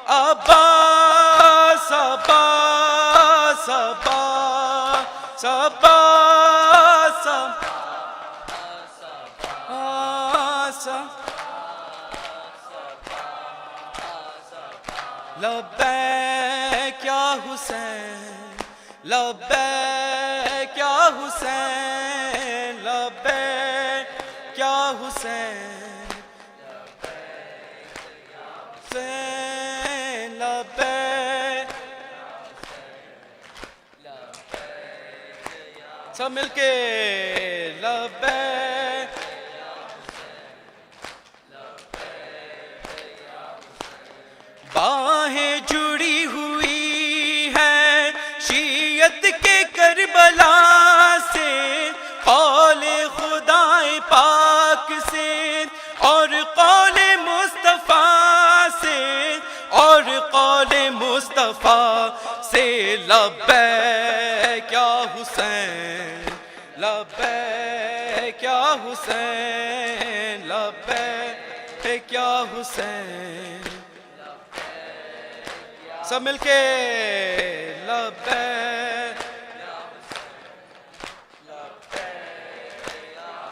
S2: عباس عباس عباس عباس عباس لبیک یا حسین، لبیک یا حسین، لبیک یا حسین، حسین لبیک، سب مل کے لبیک، باہیں جڑی ہوئی ہیں شیعت کے کربلا سے، قول خدائے پاک سے اور قول مصطفیٰ سے، اور قول مصطفیٰ سے، لبیک یا حسین، لبیک یا حسین، لبیک یا حسین، سب مل کے لبیک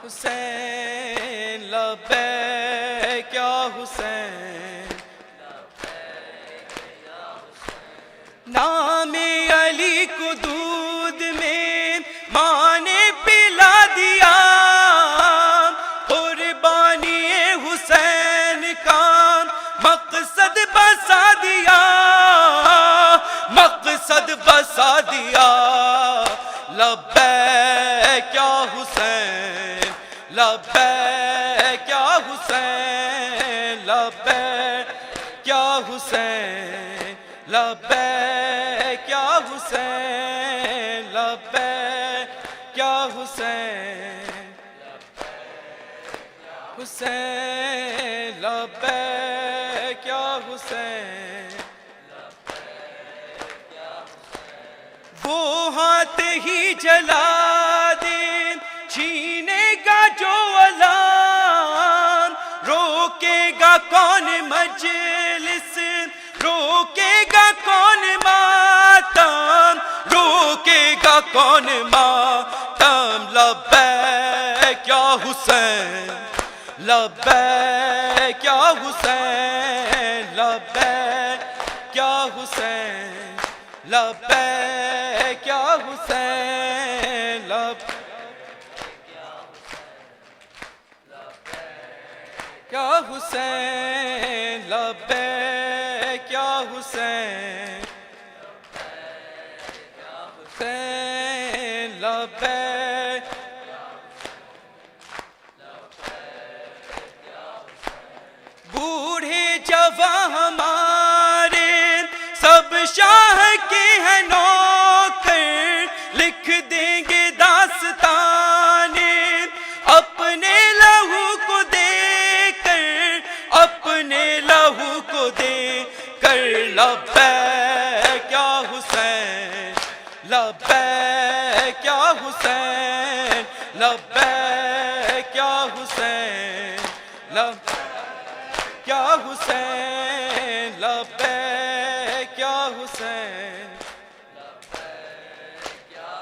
S2: حسین، لبیک یا حسین، نام علی کو دودھ میں ماں نے پلا دیا، قربانی حسین کا مقصد بسا دیا، مقصد بسا دیا، لبیک یا حسین، لبیک یا حسین، لبیک یا حسین، لبیک یا حسین، لبیک یا حسین، حسین لبیک یا حسین، وہ ہاتھ ہی جلا دے چھینے گا جو علام، روکے گا کون مجلس، روکے گا کون ماتم، روکے گا کون ماتم، لبیک یا حسین، لبیک یا حسین، لبیک یا حسین، لبیک یا حسین، لبیک یا حسین، لبیک یا حسین، حسین لبیک، गवाह हमारे सब शाह के हैं नौकर, लिख देंगे दास्ताने अपने लहू को देकर, अपने लहू को देकर। लब्बैक या हुसैन, लब्बैक या हुसैन, लब्बैक या हुसैन, लब्बैक या हुसैन, लब्बैक या हुसैन।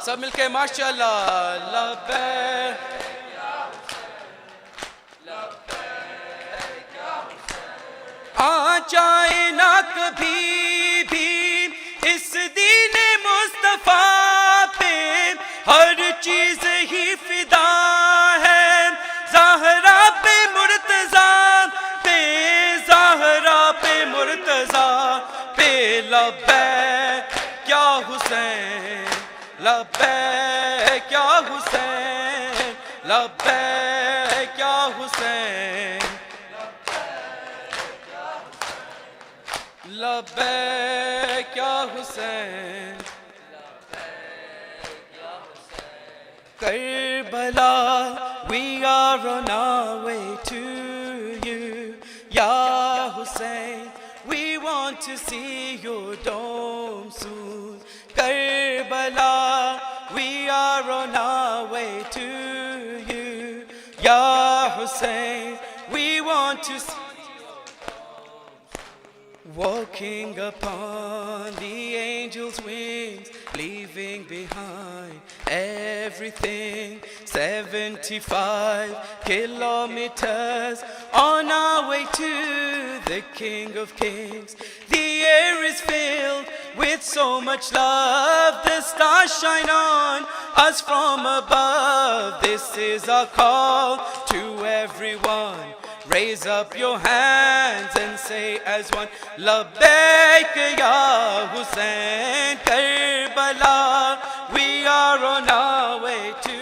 S2: सब मिलके माशाअल्लाह। लब्बैक आँचाए ना कभी भी इस दीन मुस्तफा पे, हर चीज ही फिदा है ज़हरा पे मुर्तज़ा पे, ज़हरा पे मुर्तज़ा पे। लब्बैक या हुसैन, लब्बैक या हुसैन, लब्बैक या हुसैन, लब्बैक या Hussain. Karbala, we are on our way to you, Ya Hussein. We want to see your dome soon. Karbala, we are on our way to you, Ya Hussein. We want to see. Walking upon the angel's wings, leaving behind everything. 75 kilometers on our way to the King of Kings. The air is filled with so much love, the stars shine on us from above. This is our call to everyone. Raise up your hands and say as one, Labbaik ya Hussein. Karbala, we are on our way to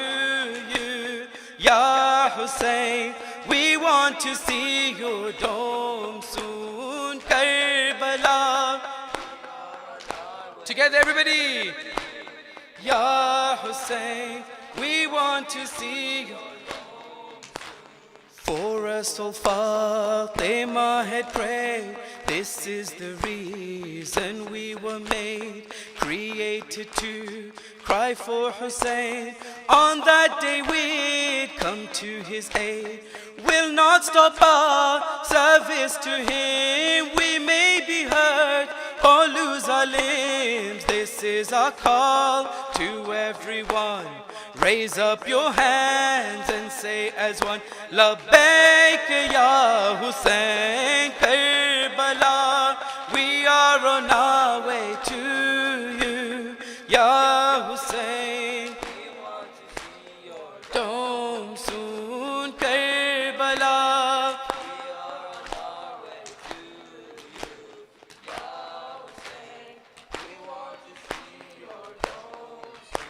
S2: you, Ya Hussein. We want to see your dome soon. Karbala, together everybody. Ya Hussein, we want to see you. For us all Fatima had prayed, this is the reason we were made, created to cry for Hussein. On that day we'd come to his aid, we'll not stop our service to him. We may be hurt or lose our limbs, this is our call to everyone. Raise up your hands and say as one, Labbaik ya Hussein. Karbala, we are on our way to you, Ya Hussein. We want to see your dome soon. Karbala, we are on our way to you, Ya Hussein. We want to see your dome soon.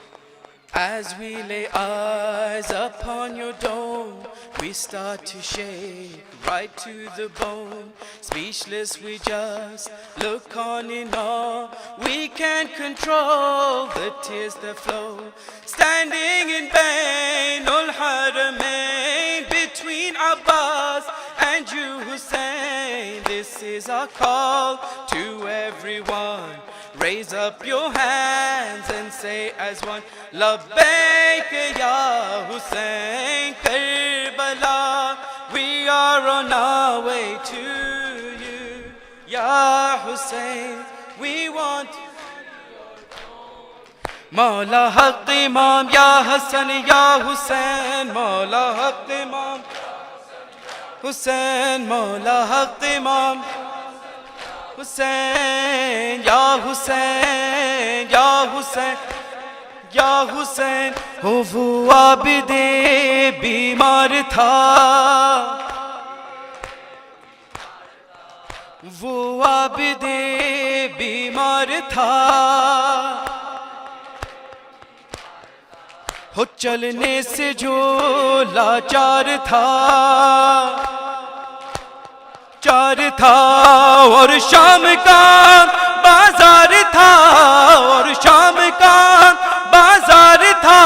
S2: As we lay eyes upon your dome, we start to shake right to the bone. Speechless we just look on in awe. We can't control the tears that flow. Standing in Bainul Haramain, between Abbas and you Hussein. This is our call to everyone. Raise up your hands and say as one, Labbaik ya Hussein. Karbala, we are on our way to you, Ya Hussein. We want Mawla Haqq Imam, Ya Hassan, Ya Hussein. Mawla Haqq Imam, Hussein. Mawla Haqq Imam, Hussein, Ya Hussein, Ya Hussein, Ya Hussein. हो वो आबिदे बीमार था, वो आबिदे बीमार था, हो चलने से जो लाचार था, چار تھا اور شام کا بازار تھا، اور شام کا بازار تھا،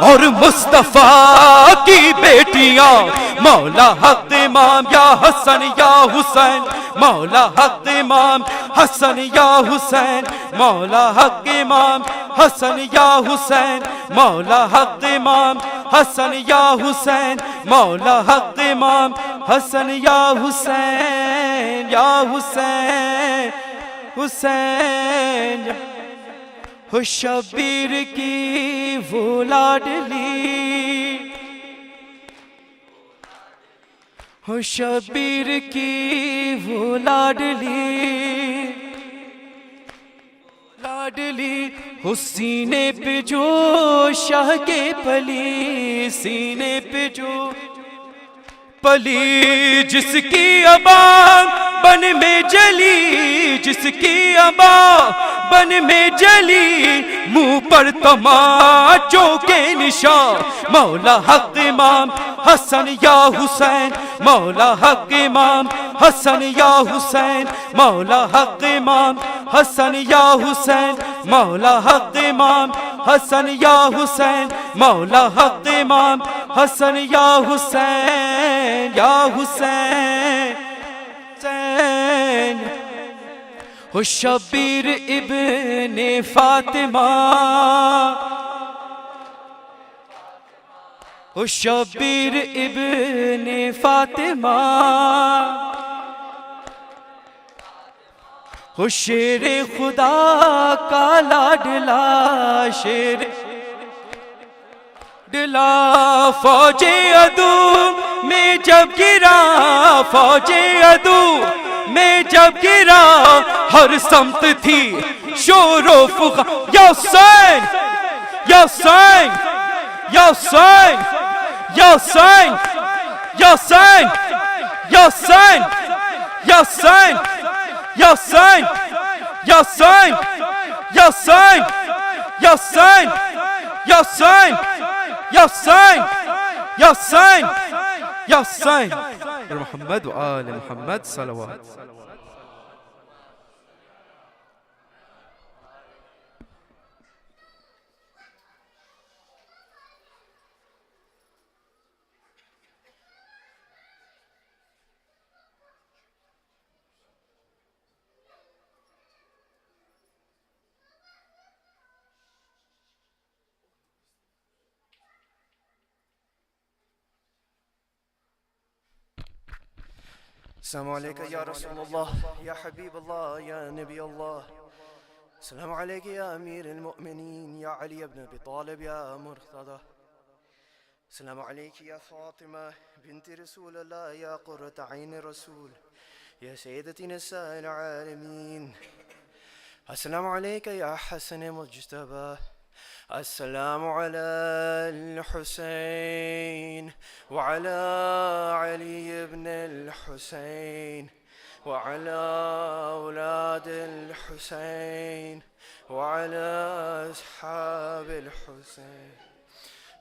S2: اور مصطفیٰ کی بیٹیاں مولا حق امام یا حسن یا حسین، مولا حق امام حسن یا حسین، مولا حق امام حسن یا حسین، مولا حق امام حسن یا حسین، مولا حق امام حسن یا حسین، یا حسین حسین، ہو شبیر کی وہ لاڈلی، ہو شبیر کی وہ لاڈلی، لاڈلی ہو سینے پہ جو شاہ کے پلی، سینے پہ جو پلی، جس کی ابا بن میں جلی، جس کی ابا بن میں جلی، منہ پر تماچوں کے نشان، مولا حق امام حسن یا حسین، مولا حق امام حسن یا حسین، مولا حق امام حسن یا حسین، مولا حق امام حسن یا حسین، مولا حق امام حسن یا حسین، یا حسین حسین، ہو شبیر ابن فاطمہ، ہو شبیر ابن فاطمہ، ہو شیر خدا کا لاڈلا، شیر ڈلا، فوج عدو میں جب گرا، فوج عدو میں جب گرا، ہر سمت تھی شور و فغا، یا حسین یا حسین یا حسین یا حسین یا حسین یا حسین یا حسین یا حسین یا حسین یا حسین یا حسین یا حسین یا حسین یا حسین یا حسین، محمد و آل محمد صلوات.
S5: السلام عليك يا رسول الله يا حبيب الله يا نبي الله. السلام عليك يا أمير المؤمنين يا علي بن أبي طالب يا مرتضى. السلام عليك يا فاطمة بنت رسول الله يا قرة عين الرسول يا سيدتي نساء العالمين. السلام عليك يا حسن مجتبى. السلام على الحسين وعلى علي بن الحسين وعلى أولاد الحسين وعلى أصحاب الحسين.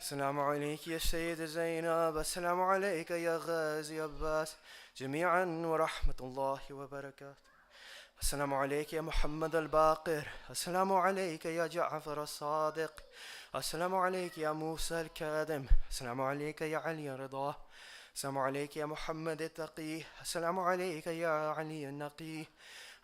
S5: السلام عليك يا سيدة زينب. السلام عليك يا غازي عباس جميعا ورحمة الله وبركاته. السلام عليك يا محمد الباقر. السلام عليك يا جعفر الصادق. السلام عليك يا موسى الكاظم. السلام عليك يا علي رضا. السلام عليك يا محمد التقي. السلام عليك يا علي النقي.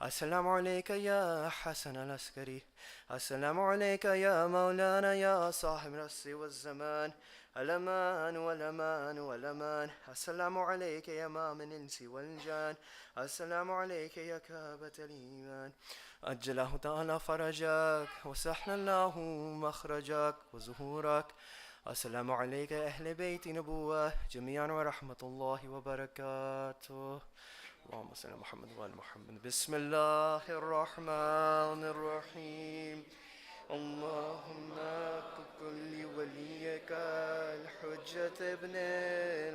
S5: السلام عليك يا حسن العسكري. السلام عليك يا مولانا يا صاحب العصر والزمان الأمان والأمان والأمان. السلام عليك يا إمام الإنس والجان. السلام عليك يا كعبة الإيمان. أجل الله تعالى فرجك وسهل الله مخرجك وظهورك. السلام عليك يا أهل بيت نبوة جميعا ورحمة الله وبركاته. اللهم صل على محمد وآل محمد. بسم الله الرحمن الرحيم. اللهم كل وليك الحجة ابن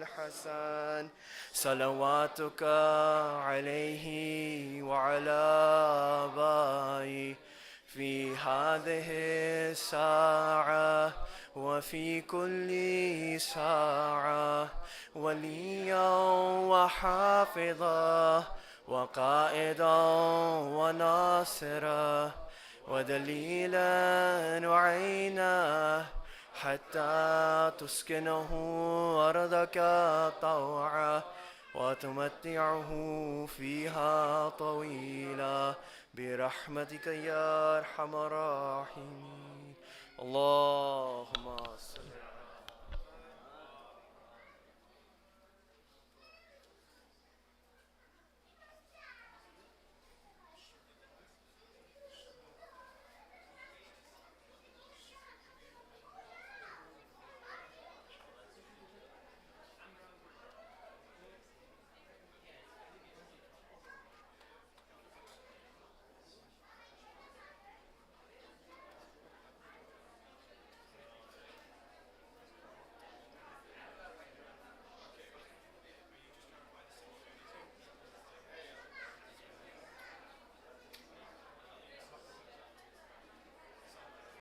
S5: الحسن صلواتك عليه وعلى آبائه في هذه الساعة وفي كل ساعة وليا وحافظا وقائدا وناصرا ودليلا وعينا حتى تسكنه أرضك طوعا وتمتعه فيها طويلا برحمتك يا أرحم الراحمين. اللهم صل